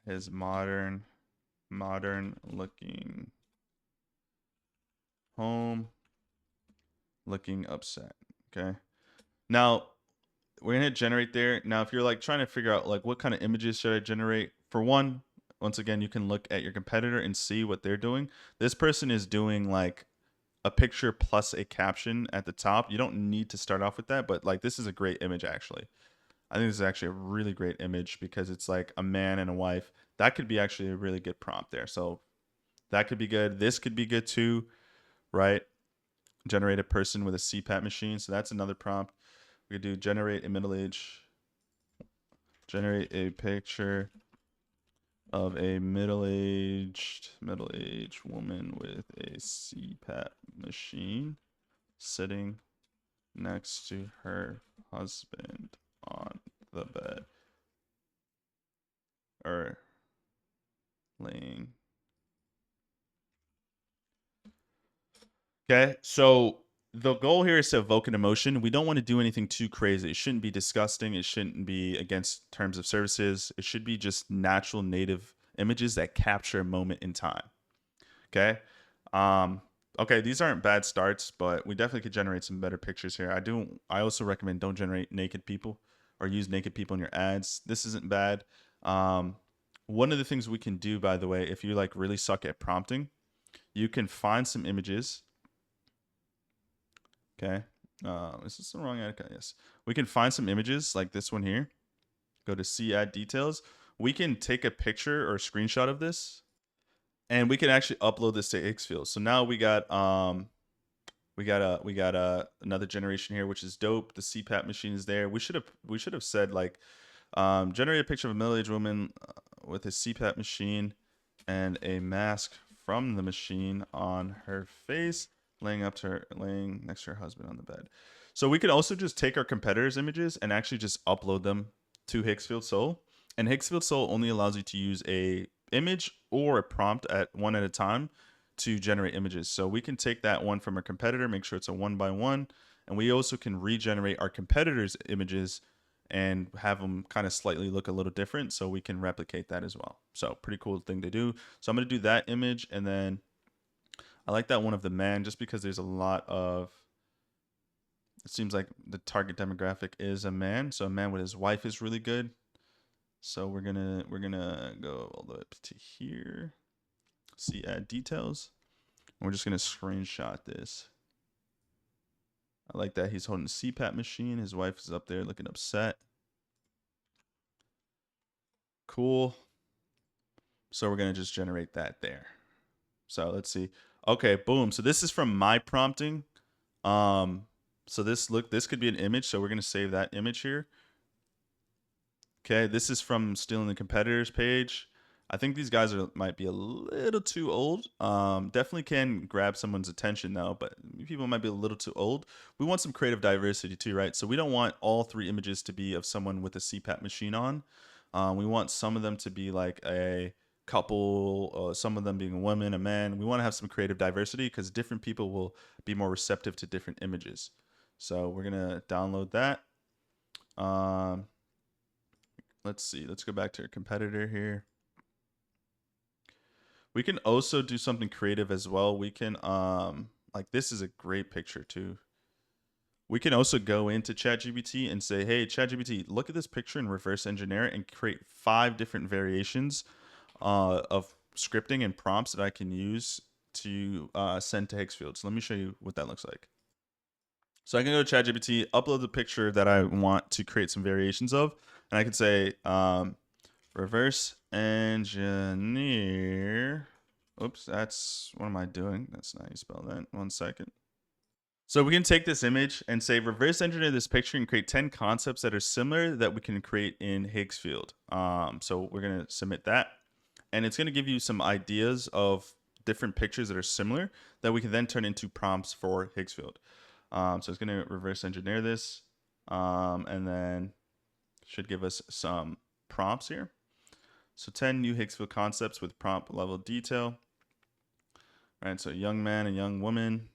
his modern looking home, looking upset. Okay. Now we're gonna hit generate there. Now, if you're like trying to figure out like what kind of images should I generate, for one, once again, you can look at your competitor and see what they're doing. This person is doing like a picture plus a caption at the top. You don't need to start off with that, but like this is a great image actually. I think this is actually a really great image because it's like a man and a wife. That could be actually a really good prompt there. So that could be good. This could be good too, right? Generate a person with a CPAP machine. So that's another prompt. We could do generate a picture of a middle-aged woman with a CPAP machine sitting next to her husband on the bed or laying. Okay, so the goal here is to evoke an emotion. We don't want to do anything too crazy. It shouldn't be disgusting. It shouldn't be against terms of services. It should be just natural native images that capture a moment in time. Okay. Um, okay, these aren't bad starts, but we definitely could generate some better pictures here. I also recommend don't generate naked people or use naked people in your ads. This isn't bad. One of the things we can do, by the way, if you like really suck at prompting, you can find some images. Okay. Is this the wrong ad? Yes. We can find some images like this one here. Go to see ad details. We can take a picture or a screenshot of this and we can actually upload this to Higgsfield. So now we got another generation here, which is dope. The CPAP machine is there. We should have said like generate a picture of a middle-aged woman with a CPAP machine and a mask from the machine on her face, laying next to her husband on the bed. So we can also just take our competitors' images and actually just upload them to Higgsfield Soul. And Higgsfield Soul only allows you to use a image or a prompt at one at a time to generate images. So we can take that one from our competitor, make sure it's a 1x1, and we also can regenerate our competitors' images and have them kind of slightly look a little different so we can replicate that as well. So pretty cool thing to do. So I'm going to do that image, and then I like that one of the man just because there's a lot of, it seems like the target demographic is a man. So a man with his wife is really good. So we're gonna go all the way up to here. See add details. And we're just gonna screenshot this. I like that he's holding a CPAP machine. His wife is up there looking upset. Cool. So we're gonna just generate that there. So let's see. Okay, boom. So this is from my prompting. So this could be an image. So we're gonna save that image here. Okay, this is from stealing the competitors page. I think these guys might be a little too old. Definitely can grab someone's attention though, but people might be a little too old. We want some creative diversity too, right? So we don't want all 3 images to be of someone with a CPAP machine on. We want some of them to be like a couple, some of them being a woman, a man. We want to have some creative diversity because different people will be more receptive to different images. So we're gonna download that. Let's see. Let's go back to our competitor here. We can also do something creative as well. We can like this is a great picture too. We can also go into ChatGPT and say, "Hey, ChatGPT, look at this picture and reverse engineer it and create 5 different variations of scripting and prompts that I can use to send to Higgsfield." So let me show you what that looks like. So I can go to ChatGPT, upload the picture that I want to create some variations of, and I can say, reverse engineer. Oops, what am I doing? That's not how you spell that. 1 second. So we can take this image and say, reverse engineer this picture and create 10 concepts that are similar that we can create in Higgsfield. So we're going to submit that. And it's going to give you some ideas of different pictures that are similar that we can then turn into prompts for Higgsfield. So it's going to reverse engineer this and then should give us some prompts here. So 10 new Higgsfield concepts with prompt level detail. All right, so a young man, a young woman,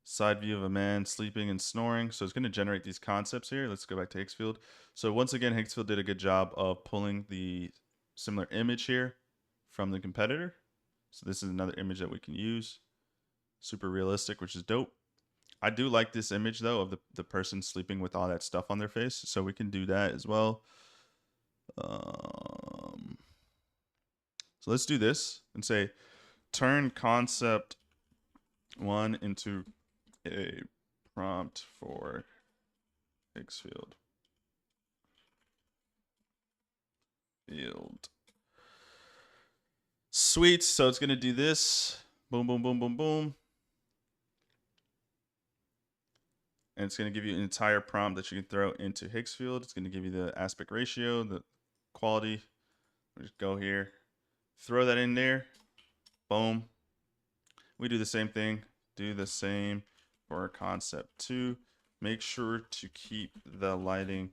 side view of a man sleeping and snoring. So it's going to generate these concepts here. Let's go back to Higgsfield. So once again, Higgsfield did a good job of pulling the similar image here from the competitor. So this is another image that we can use. Super realistic, which is dope. I do like this image though of the person sleeping with all that stuff on their face. So we can do that as well. So let's do this and say, turn concept 1 into a prompt for Higgsfield. Field. Sweet. So it's going to do this. Boom, boom, boom, boom, boom. And it's going to give you an entire prompt that you can throw into Higgsfield. It's going to give you the aspect ratio, the quality. Just go here, throw that in there. Boom. We do the same thing. Do the same for concept 2. Make sure to keep the lighting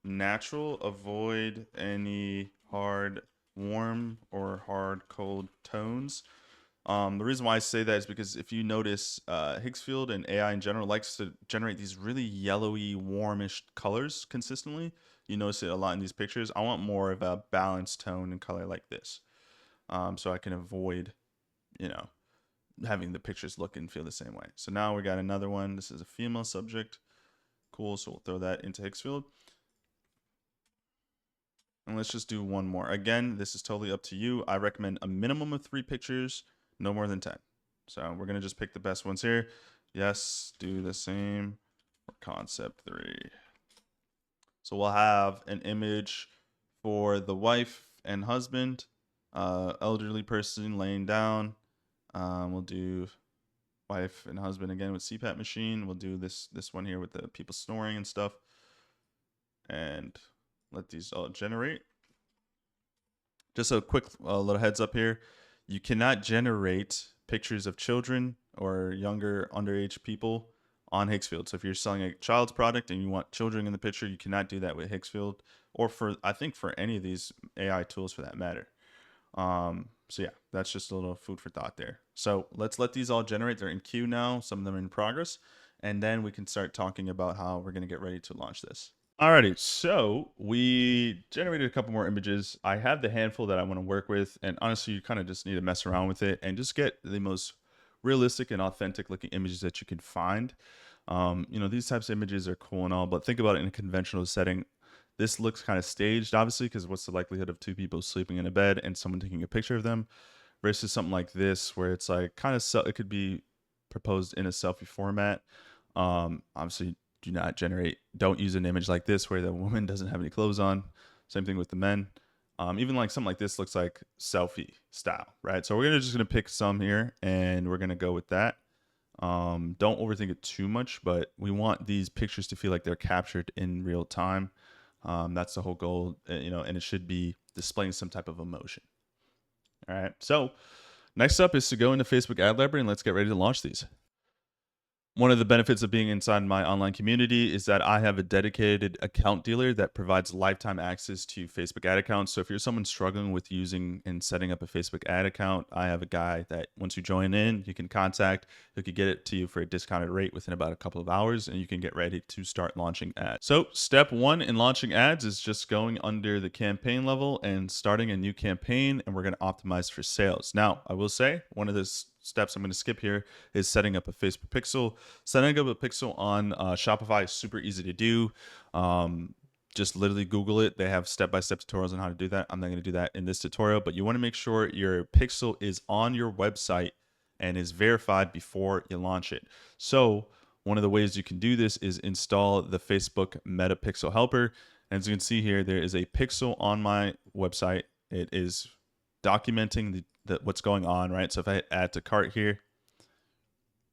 natural. Avoid any hard warm or hard cold tones. The reason why I say that is because if you notice, Higgsfield and AI in general likes to generate these really yellowy, warmish colors consistently. You notice it a lot in these pictures. I want more of a balanced tone and color like this, so I can avoid, having the pictures look and feel the same way. So now we got another one. This is a female subject. Cool. So we'll throw that into Higgsfield. And let's just do one more. Again, this is totally up to you. I recommend a minimum of 3 pictures, no more than 10. So we're going to just pick the best ones here. Yes, do the same for concept 3. So we'll have an image for the wife and husband, elderly person laying down. We'll do wife and husband again with CPAP machine. We'll do this one here with the people snoring and stuff. And let these all generate. Just a quick little heads up here. You cannot generate pictures of children or younger underage people on Higgsfield. So if you're selling a child's product and you want children in the picture, you cannot do that with Higgsfield or for any of these AI tools for that matter. So yeah, that's just a little food for thought there. So let's let these all generate. They're in queue now. Some of them are in progress. And then we can start talking about how we're going to get ready to launch this. Alrighty, so we generated a couple more images. I have the handful that I want to work with, and honestly, you kind of just need to mess around with it and just get the most realistic and authentic looking images that you can find. These types of images are cool and all, but think about it in a conventional setting. This looks kind of staged, obviously, because what's the likelihood of two people sleeping in a bed and someone taking a picture of them versus something like this, where it's like kind of, it could be proposed in a selfie format. Obviously, don't use an image like this where the woman doesn't have any clothes on. Same thing with the men. Even like something like this looks like selfie style, right? So we're just gonna pick some here and we're gonna go with that. Don't overthink it too much, but we want these pictures to feel like they're captured in real time. That's the whole goal, and it should be displaying some type of emotion. All right. So next up is to go into Facebook Ad Library and let's get ready to launch these. One of the benefits of being inside my online community is that I have a dedicated account dealer that provides lifetime access to Facebook ad accounts. So if you're someone struggling with using and setting up a Facebook ad account, I have a guy that once you join in, you can contact, who could get it to you for a discounted rate within about a couple of hours, and you can get ready to start launching ads. So step one in launching ads is just going under the campaign level and starting a new campaign, and we're going to optimize for sales. Now, I will say one of the steps I'm going to skip here is setting up a Facebook pixel. Setting up a pixel on Shopify is super easy to do. Just literally Google it. They have step-by-step tutorials on how to do that. I'm not going to do that in this tutorial, but you want to make sure your pixel is on your website and is verified before you launch it. So one of the ways you can do this is install the Facebook Meta Pixel Helper. And as you can see here, there is a pixel on my website. It is documenting what's going on, right? So if I hit add to cart here,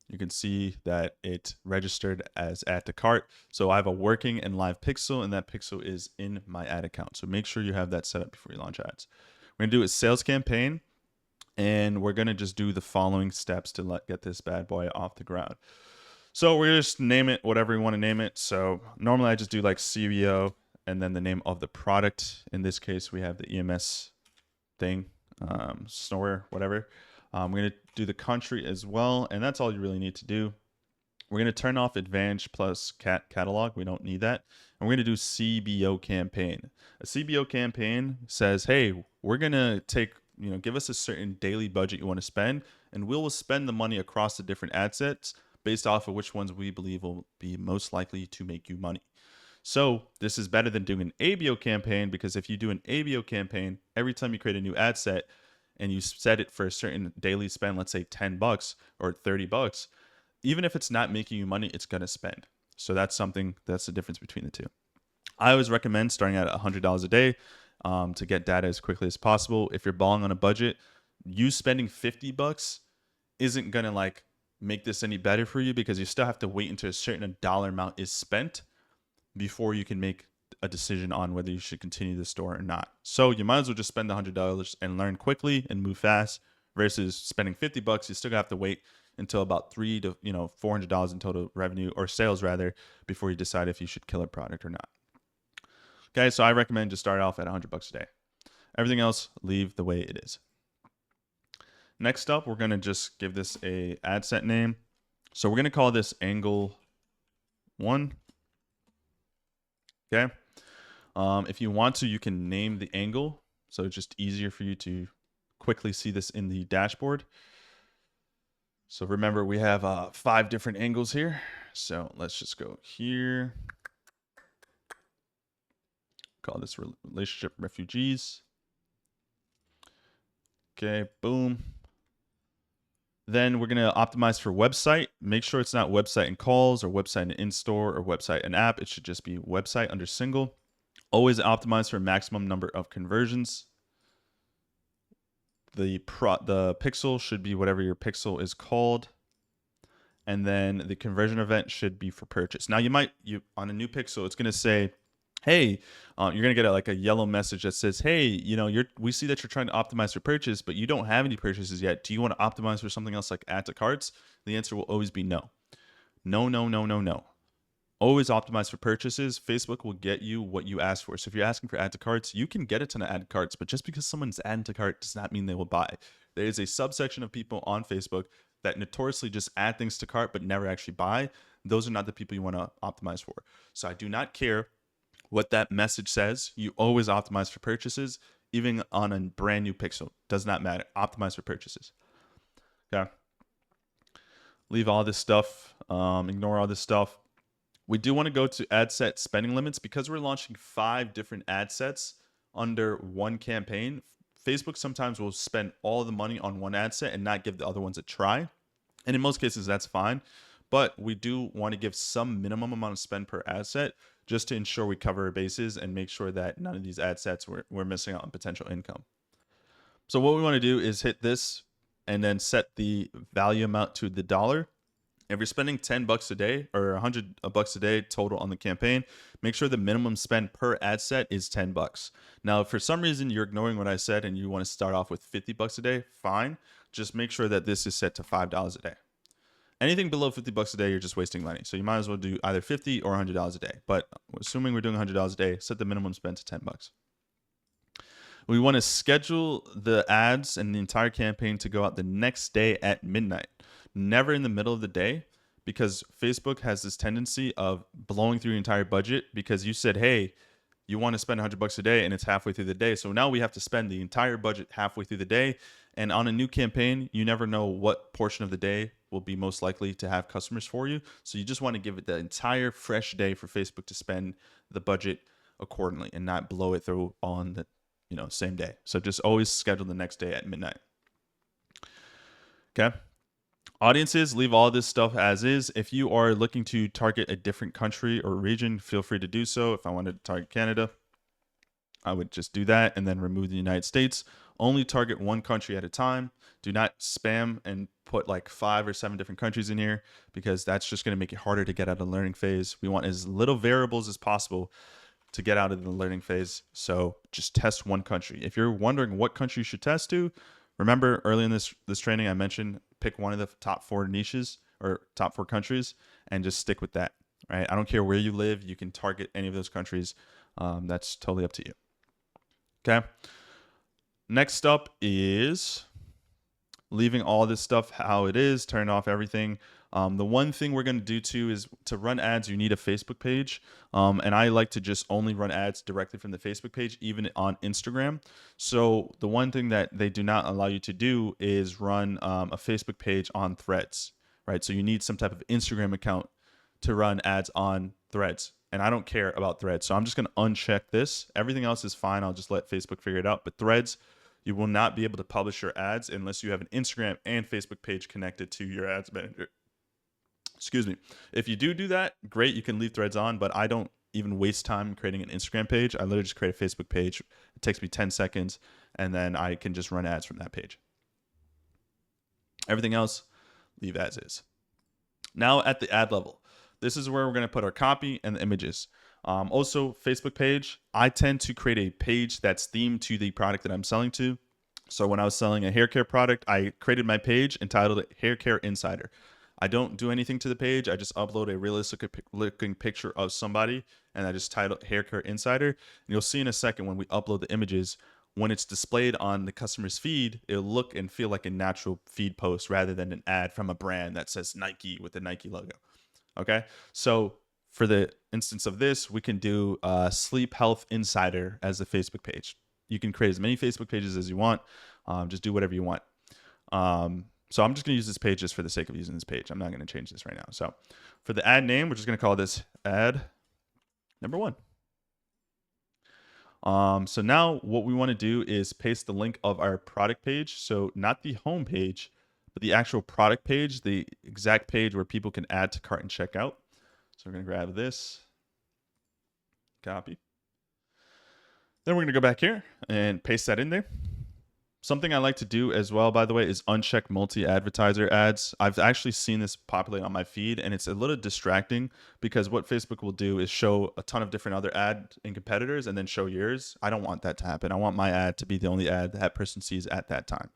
you can see that it registered as add to cart. So I have a working and live pixel, and that pixel is in my ad account. So make sure you have that set up before you launch ads. We're gonna do a sales campaign, and we're gonna just do the following steps to get this bad boy off the ground. So we're gonna just name it whatever you want to name it. So normally I just do like CBO and then the name of the product. In this case, we have the EMS thing, snore, whatever. We're going to do the country as well, and that's all you really need to do. We're going to turn off Advantage plus catalog. We don't need that. And we're going to do CBO campaign. A CBO campaign says, hey, we're going to give us a certain daily budget you want to spend, and we'll spend the money across the different ad sets based off of which ones we believe will be most likely to make you money. So this is better than doing an ABO campaign, because if you do an ABO campaign, every time you create a new ad set and you set it for a certain daily spend, let's say $10 or $30, even if it's not making you money, it's going to spend. So that's the difference between the two. I always recommend starting at $100 a day to get data as quickly as possible. If you're balling on a budget, you spending $50 isn't going to make this any better for you, because you still have to wait until a certain dollar amount is spent before you can make a decision on whether you should continue the store or not. So you might as well just spend the $100 and learn quickly and move fast, versus spending $50. You still have to wait until about $300 to $400 in total revenue, or sales rather, before you decide if you should kill a product or not. Okay, so I recommend just start off at $100 a day. Everything else, leave the way it is. Next up, we're going to just give this a ad set name. So we're going to call this angle 1. Okay. If you want to, you can name the angle, so it's just easier for you to quickly see this in the dashboard. So remember, we have 5 different angles here. So let's just go here. Call this relationship refugees. Okay, boom. Then we're going to optimize for website. Make sure it's not website and calls, or website and in-store, or website and app. It should just be website under single. Always optimize for maximum number of conversions. The pixel should be whatever your pixel is called. And then the conversion event should be for purchase. Now you on a new pixel, it's going to say, hey, you're going to get a yellow message that says, hey, we see that you're trying to optimize for purchase, but you don't have any purchases yet. Do you want to optimize for something else like add to carts? The answer will always be no. No, no, no, no, no. Always optimize for purchases. Facebook will get you what you ask for. So if you're asking for add to carts, you can get a ton of add to carts, but just because someone's adding to cart does not mean they will buy. There is a subsection of people on Facebook that notoriously just add things to cart but never actually buy. Those are not the people you want to optimize for. So I do not care what that message says. You always optimize for purchases, even on a brand new pixel. Does not matter. Optimize for purchases. Okay. leave all this stuff, ignore all this stuff. We do want to go to ad set spending limits because we're launching 5 different ad sets under one campaign. Facebook sometimes will spend all the money on one ad set and not give the other ones a try. And in most cases, that's fine. But we do want to give some minimum amount of spend per ad set just to ensure we cover our bases and make sure that none of these ad sets we're missing out on potential income. So what we want to do is hit this and then set the value amount to the dollar. If you're spending $10 a day or $100 a day total on the campaign, make sure the minimum spend per ad set is $10. Now, if for some reason you're ignoring what I said and you want to start off with $50 a day, fine. Just make sure that this is set to $5 a day. Anything below $50 a day, you're just wasting money. So you might as well do either $50 or $100 a day. But assuming we're doing $100 a day, set the minimum spend to $10. We want to schedule the ads and the entire campaign to go out the next day at midnight, never in the middle of the day, because Facebook has this tendency of blowing through your entire budget because you said, hey, you want to spend $100 a day and it's halfway through the day. So now we have to spend the entire budget halfway through the day. And on a new campaign, you never know what portion of the day will be most likely to have customers for you. So you just want to give it the entire fresh day for Facebook to spend the budget accordingly and not blow it through on the same day. So just always schedule the next day at midnight. Okay. Audiences, leave all this stuff as is. If you are looking to target a different country or region, feel free to do so. If I wanted to target Canada, I would just do that and then remove the United States. Only target one country at a time. Do not spam and put like 5 or 7 different countries in here because that's just going to make it harder to get out of the learning phase. We want as little variables as possible to get out of the learning phase. So just test one country. If you're wondering what country you should test to, remember early in this training I mentioned pick one of the top 4 niches or top 4 countries and just stick with that, right? I don't care where you live. You can target any of those countries. That's totally up to you. Okay. Next up is leaving all this stuff how it is, turn off everything. The one thing we're going to do too is to run ads, you need a Facebook page. And I like to just only run ads directly from the Facebook page, even on Instagram. So the one thing that they do not allow you to do is run a Facebook page on Threads, right? So you need some type of Instagram account to run ads on Threads. And I don't care about Threads. So I'm just going to uncheck this. Everything else is fine. I'll just let Facebook figure it out. But Threads, you will not be able to publish your ads unless you have an Instagram and Facebook page connected to your ads manager. Excuse me. If you do that, great. You can leave Threads on, but I don't even waste time creating an Instagram page. I literally just create a Facebook page. It takes me 10 seconds, and then I can just run ads from that page. Everything else, leave as is. Now at the ad level, this is where we're going to put our copy and the images. Also, Facebook page, I tend to create a page that's themed to the product that I'm selling to. So when I was selling a hair care product, I created my page entitled it Hair Care Insider. I don't do anything to the page. I just upload a realistic looking picture of somebody and I just title Hair Care Insider. And you'll see in a second when we upload the images, when it's displayed on the customer's feed, it'll look and feel like a natural feed post rather than an ad from a brand that says Nike with the Nike logo. Okay. So for the instance of this, we can do Sleep Health Insider as the Facebook page. You can create as many Facebook pages as you want. Just do whatever you want. So I'm just going to use this page just for the sake of using this page. I'm not going to change this right now. So for the ad name, we're just going to call this ad number 1. So now what we want to do is paste the link of our product page. So not the home page, but the actual product page, the exact page where people can add to cart and check out. So we're going to grab this, copy. Then we're going to go back here and paste that in there. Something I like to do as well, by the way, is uncheck multi-advertiser ads. I've actually seen this populate on my feed, and it's a little distracting because what Facebook will do is show a ton of different other ad and competitors and then show yours. I don't want that to happen. I want my ad to be the only ad that person sees at that time.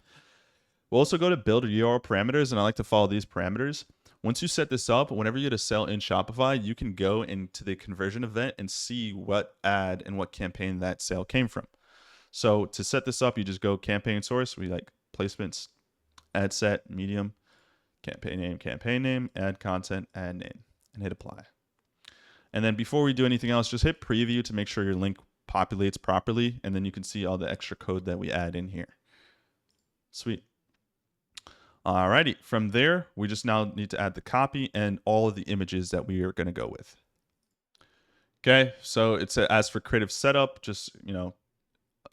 We'll also go to build URL parameters, and I like to follow these parameters. Once you set this up, whenever you get a sale in Shopify, you can go into the conversion event and see what ad and what campaign that sale came from. So to set this up, you just go campaign source. We like placements, ad set, medium, campaign name, ad content, ad name, and hit apply. And then before we do anything else, just hit preview to make sure your link populates properly. And then you can see all the extra code that we add in here. Sweet. Alrighty, from there, we just now need to add the copy and all of the images that we are going to go with. Okay, so it's as for creative setup, just,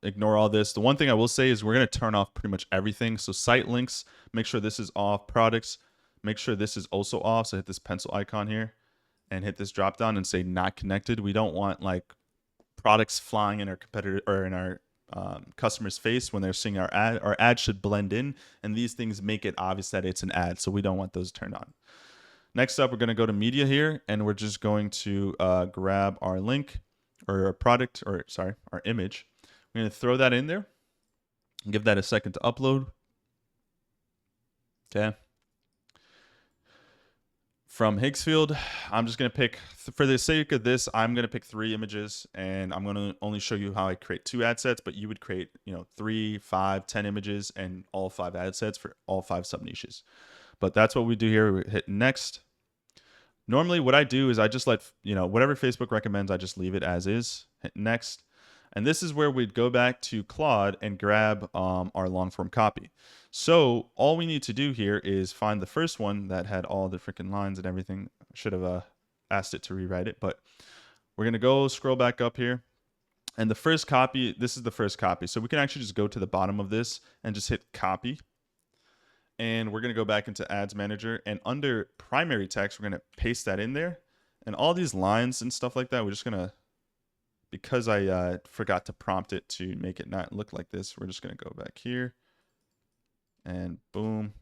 ignore all this. The one thing I will say is we're going to turn off pretty much everything. So site links, make sure this is off. Products, make sure this is also off. So hit this pencil icon here and hit this drop down and say not connected. We don't want like products flying in our competitor or in our customer's face when they're seeing our ad. Our ad should blend in, and these things make it obvious that it's an ad, so we don't want those turned on. Next up, we're going to go to media here, and we're just going to grab our link or our product, or sorry, our image. We're going to throw that in there and give that a second to upload. Okay. From Higgsfield, I'm just going to pick, for the sake of this, I'm going to pick 3 images, and I'm going to only show you how I create 2 ad sets, but you would create, 3, 5, 10 images and all 5 ad sets for all 5 sub niches. But that's what we do here. We hit next. Normally what I do is I just let, whatever Facebook recommends, I just leave it as is. Hit next. And this is where we'd go back to Claude and grab our long form copy. So all we need to do here is find the first one that had all the freaking lines and everything. I should have asked it to rewrite it, but we're going to go scroll back up here. And the first copy, this is the first copy. So we can actually just go to the bottom of this and just hit copy. And we're going to go back into Ads Manager. And under primary text, we're going to paste that in there. And all these lines and stuff like that, we're just going to, because I forgot to prompt it to make it not look like this, we're just going to go back here and boom,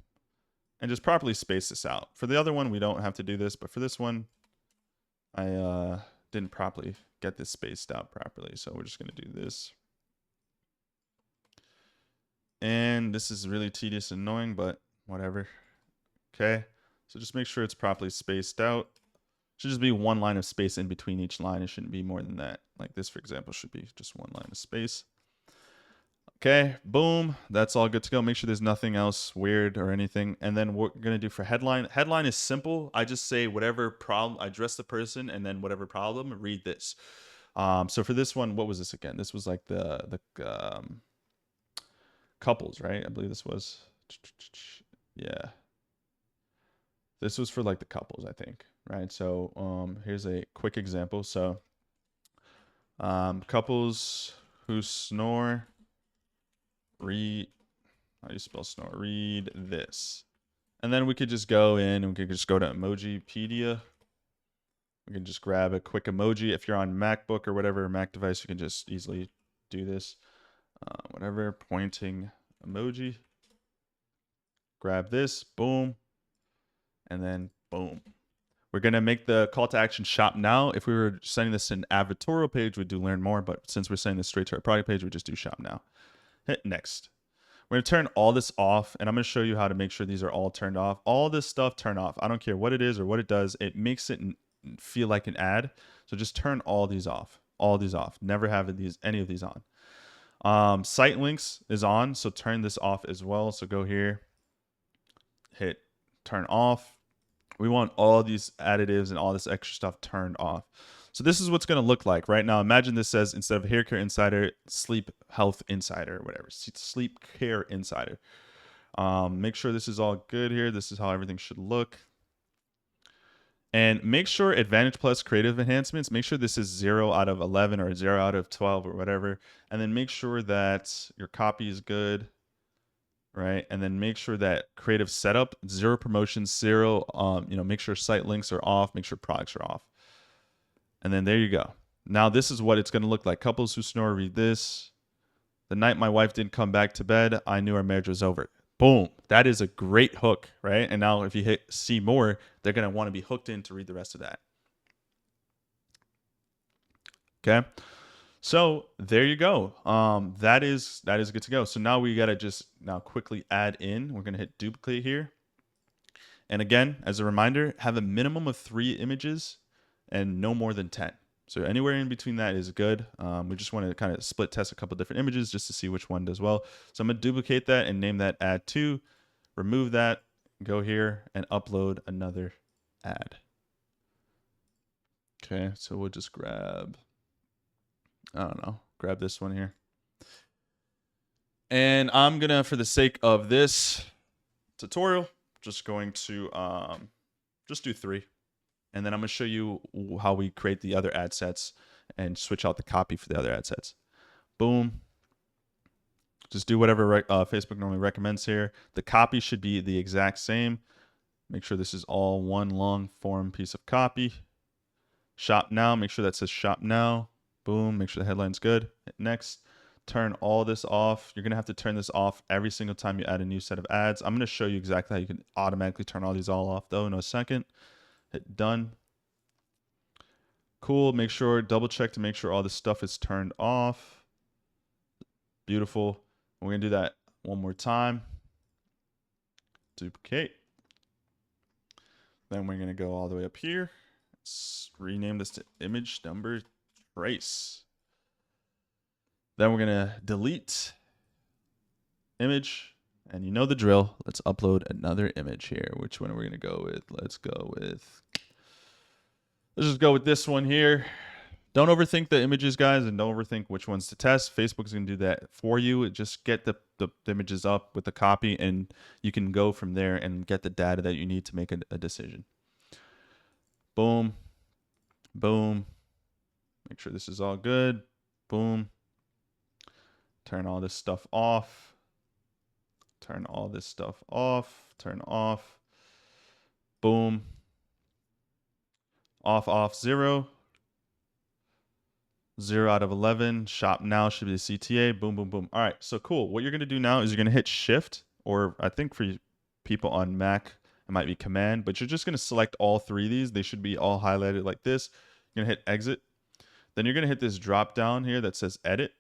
and just properly space this out. For the other one, we don't have to do this, but for this one, I didn't properly get this spaced out properly. So we're just going to do this. And this is really tedious and annoying, but whatever. Okay, so just make sure it's properly spaced out. Should just be one line of space in between each line. It shouldn't be more than that. Like this, for example, should be just one line of space. Okay, boom. That's all good to go. Make sure there's nothing else weird or anything. And then what we're going to do for headline. Headline is simple. I just say whatever problem, I address the person, and then whatever problem, read this. So for this one, what was this again? This was like the couples, right? I believe this was. Yeah. This was for like the couples, I think, right? So here's a quick example. So couples who snore, read, how do you spell snore? Read this. And then we could just go in and we could just go to Emojipedia. We can just grab a quick emoji. If you're on MacBook or whatever Mac device, you can just easily do this. Whatever, pointing emoji. Grab this, boom. And then boom. We're going to make the call to action shop now. If we were sending this in advertorial page, we'd do learn more. But since we're sending this straight to our product page, we just do shop now. Hit next. We're going to turn all this off, and I'm going to show you how to make sure these are all turned off. All this stuff turn off. I don't care what it is or what it does. It makes it feel like an ad. So just turn all these off. All these off. Never have any of these on. Site links is on, so turn this off as well. So go here, hit turn off. We want all these additives and all this extra stuff turned off. So this is what's going to look like right now. Imagine this says, instead of Hair Care Insider, Sleep Health Insider, or whatever, Sleep Care Insider. Make sure this is all good here. This is how everything should look. And make sure Advantage Plus Creative Enhancements, make sure this is 0 out of 11 or 0 out of 12 or whatever. And then make sure that your copy is good. Right, and then make sure that creative setup, 0 promotions, 0. Make sure site links are off. Make sure products are off. And then there you go. Now this is what it's going to look like. Couples who snore, read this. The night my wife didn't come back to bed, I knew our marriage was over. Boom. That is a great hook, right? And now if you hit see more, they're going to want to be hooked in to read the rest of that. Okay. So there you go. That is good to go. So now we got to just now quickly add in. We're going to hit duplicate here. And again, as a reminder, have a minimum of 3 images and no more than 10. So anywhere in between that is good. We just want to kind of split test a couple different images just to see which one does well. So I'm going to duplicate that and name that ad 2, remove that, go here and upload another ad. Okay, so we'll just grab, I don't know, grab this one here. And I'm going to, for the sake of this, tutorial. Just going to just do 3. And then I'm going to show you how we create the other ad sets and switch out the copy for the other ad sets. Boom. Just do whatever Facebook normally recommends here. The copy should be the exact same. Make sure this is all one long form piece of copy. Shop now. Make sure that says shop now. Boom. Make sure the headline's good. Hit next. Turn all this off. You're going to have to turn this off every single time you add a new set of ads. I'm going to show you exactly how you can automatically turn all these all off though in a second. Hit done. Cool. Make sure, double check to make sure all this stuff is turned off. Beautiful. We're going to do that one more time. Duplicate. Then we're going to go all the way up here. Let's rename this to image number trace. Then we're going to delete image. And you know the drill. Let's upload another image here. Which one are we going to go with? Let's just go with this one here. Don't overthink the images, guys, and don't overthink which ones to test. Facebook's going to do that for you. Just get the images up with the copy, and you can go from there and get the data that you need to make a decision. Boom. Boom. Make sure this is all good. Boom. Turn all this stuff off. Turn all this stuff off. Turn off. Boom. Off, 0. 0 out of 11. Shop now should be the CTA. Boom, boom, boom. All right, so cool. What you're going to do now is you're going to hit Shift, or I think for people on Mac, it might be Command, but you're just going to select all 3 of these. They should be all highlighted like this. You're going to hit Exit. Then you're going to hit this drop down here that says Edit.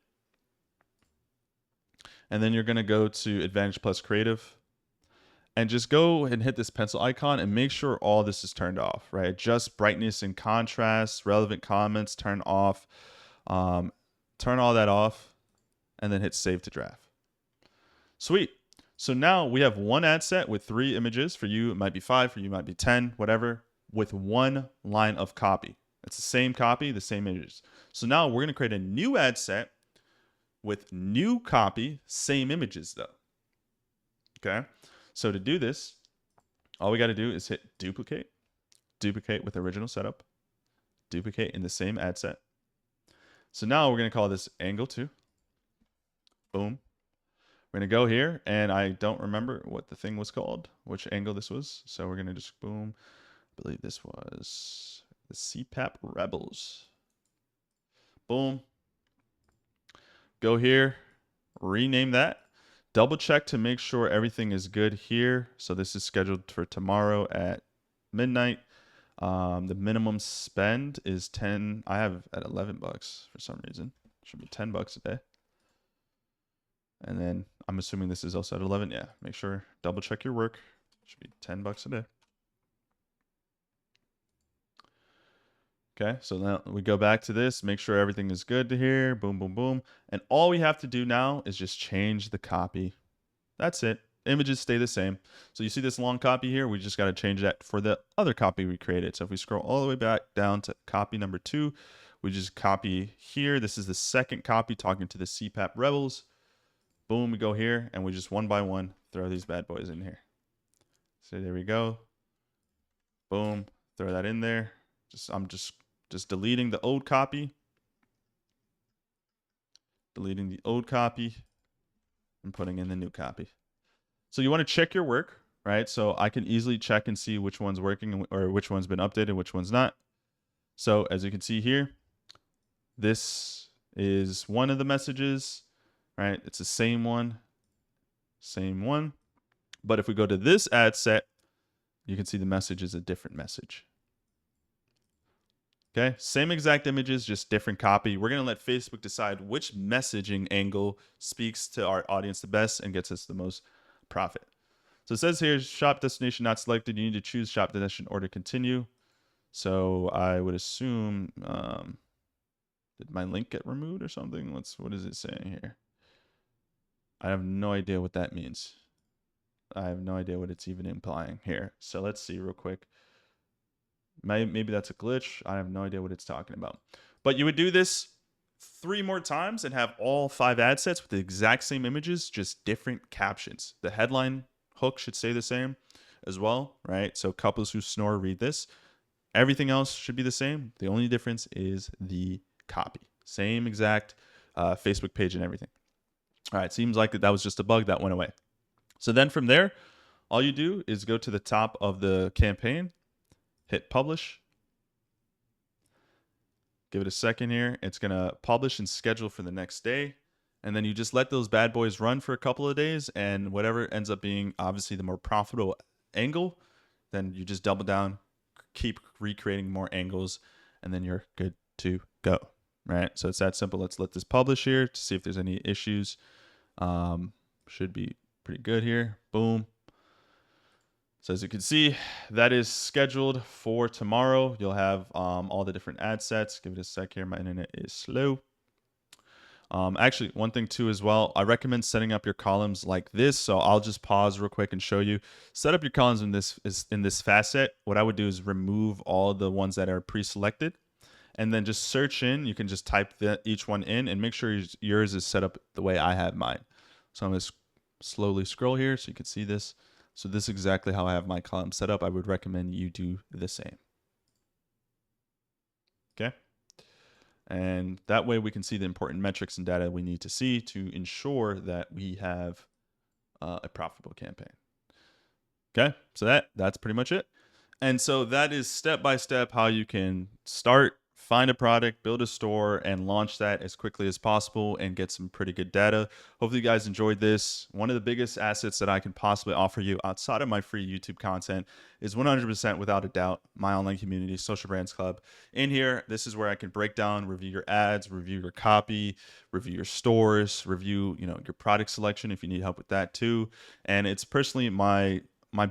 And then you're going to go to Advantage Plus Creative. And just go and hit this pencil icon and make sure all this is turned off, right? Adjust brightness and contrast, relevant comments, turn off. Turn all that off, and then hit Save to Draft. Sweet. So now we have one ad set with 3 images. For you, it might be 5. For you, it might be 10, whatever, with 1 line of copy. It's the same copy, the same images. So now we're going to create a new ad set with new copy, same images though. Okay. So to do this, all we got to do is hit duplicate, duplicate with original setup, duplicate in the same ad set. So now we're going to call this angle 2. Boom. We're going to go here, and I don't remember what the thing was called, which angle this was. So we're going to just boom. I believe this was the CPAP Rebels. Boom. Go here, rename that. Double check to make sure everything is good here. So this is scheduled for tomorrow at midnight. The minimum spend is 10. I have at $11 for some reason. Should be $10 a day. And then I'm assuming this is also at 11. Yeah, make sure, double check your work. Should be $10 a day. Okay, so now we go back to this, make sure everything is good to here. Boom, boom, boom. And all we have to do now is just change the copy. That's it. Images stay the same. So you see this long copy here, we just got to change that for the other copy we created. So if we scroll all the way back down to copy number 2, we just copy here. This is the second copy talking to the CPAP Rebels. Boom, we go here, and we just one by one throw these bad boys in here. So there we go. Boom, throw that in there. I'm just deleting the old copy. Deleting the old copy and putting in the new copy. So you want to check your work, right? So I can easily check and see which one's working or which one's been updated, which one's not. So as you can see here, this is one of the messages, right? It's the same one. But if we go to this ad set, you can see the message is a different message. Okay, same exact images, just different copy. We're going to let Facebook decide which messaging angle speaks to our audience the best and gets us the most profit. So it says here, shop destination not selected. You need to choose shop destination or to continue. So I would assume, did my link get removed or something? What is it saying here? I have no idea what that means. I have no idea what it's even implying here. So let's see real quick. Maybe that's a glitch. I have no idea what it's talking about. But you would do this 3 more times and have all 5 ad sets with the exact same images, just different captions. The headline hook should stay the same as well, right? So couples who snore read this. Everything else should be the same. The only difference is the copy. Same exact Facebook page and everything. All right, seems like that was just a bug that went away. So then from there, all you do is go to the top of the campaign, hit publish, give it a second here. It's going to publish and schedule for the next day. And then you just let those bad boys run for a couple of days, and whatever ends up being obviously the more profitable angle, then you just double down, keep recreating more angles, and then you're good to go, right? So it's that simple. Let's let this publish here to see if there's any issues. Should be pretty good here. Boom. So as you can see, that is scheduled for tomorrow. You'll have all the different ad sets. Give it a sec here. My internet is slow. Actually, one thing too as well, I recommend setting up your columns like this. So I'll just pause real quick and show you. Set up your columns in this facet. What I would do is remove all the ones that are pre-selected, and then just search in. You can just type each one in and make sure yours is set up the way I have mine. So I'm going to slowly scroll here so you can see this. So this is exactly how I have my column set up. I would recommend you do the same. Okay. And that way we can see the important metrics and data we need to see to ensure that we have a profitable campaign. Okay, so that's pretty much it. And so that is step by step how you can start, find a product, build a store, and launch that as quickly as possible and get some pretty good data. Hopefully you guys enjoyed this. One of the biggest assets that I can possibly offer you outside of my free YouTube content is 100% without a doubt my online community, Social Brands Club. In here, this is where I can break down, review your ads, review your copy, review your stores, review, your product selection if you need help with that too. And it's personally my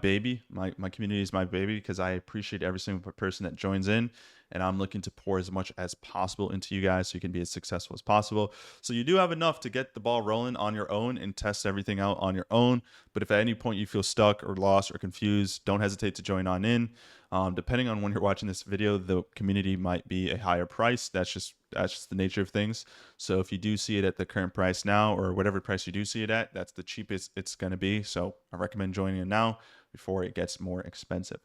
baby. My community is my baby because I appreciate every single person that joins in, and I'm looking to pour as much as possible into you guys so you can be as successful as possible. So you do have enough to get the ball rolling on your own and test everything out on your own. But if at any point you feel stuck or lost or confused, don't hesitate to join on in. Depending on when you're watching this video, the community might be a higher price. That's just the nature of things. So if you do see it at the current price now, or whatever price you do see it at, that's the cheapest it's going to be. So I recommend joining in now before it gets more expensive.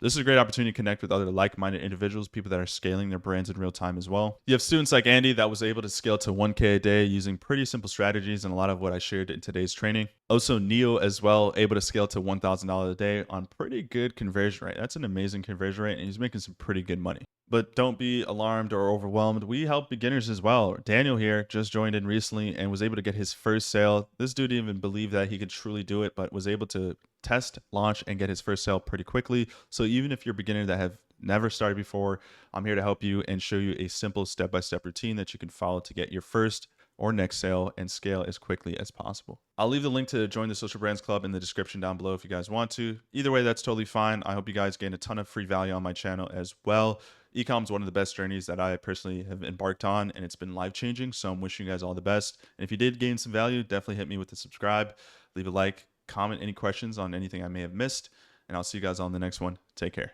This is a great opportunity to connect with other like-minded individuals, people that are scaling their brands in real time as well. You have students like Andy that was able to scale to 1K a day using pretty simple strategies and a lot of what I shared in today's training. Also Neo as well, able to scale to $1,000 a day on pretty good conversion rate. That's an amazing conversion rate, and he's making some pretty good money. But don't be alarmed or overwhelmed. We help beginners as well. Daniel here just joined in recently and was able to get his first sale. This dude didn't even believe that he could truly do it, but was able to test, launch, and get his first sale pretty quickly. So even if you're a beginner that have never started before, I'm here to help you and show you a simple step-by-step routine that you can follow to get your first or next sale and scale as quickly as possible. I'll leave the link to join the Social Brands Club in the description down below if you guys want to. Either way, that's totally fine. I hope you guys gain a ton of free value on my channel as well. Ecom is one of the best journeys that I personally have embarked on, and it's been life-changing. So I'm wishing you guys all the best. And if you did gain some value, definitely hit me with the subscribe, leave a like, comment any questions on anything I may have missed, and I'll see you guys on the next one. Take care.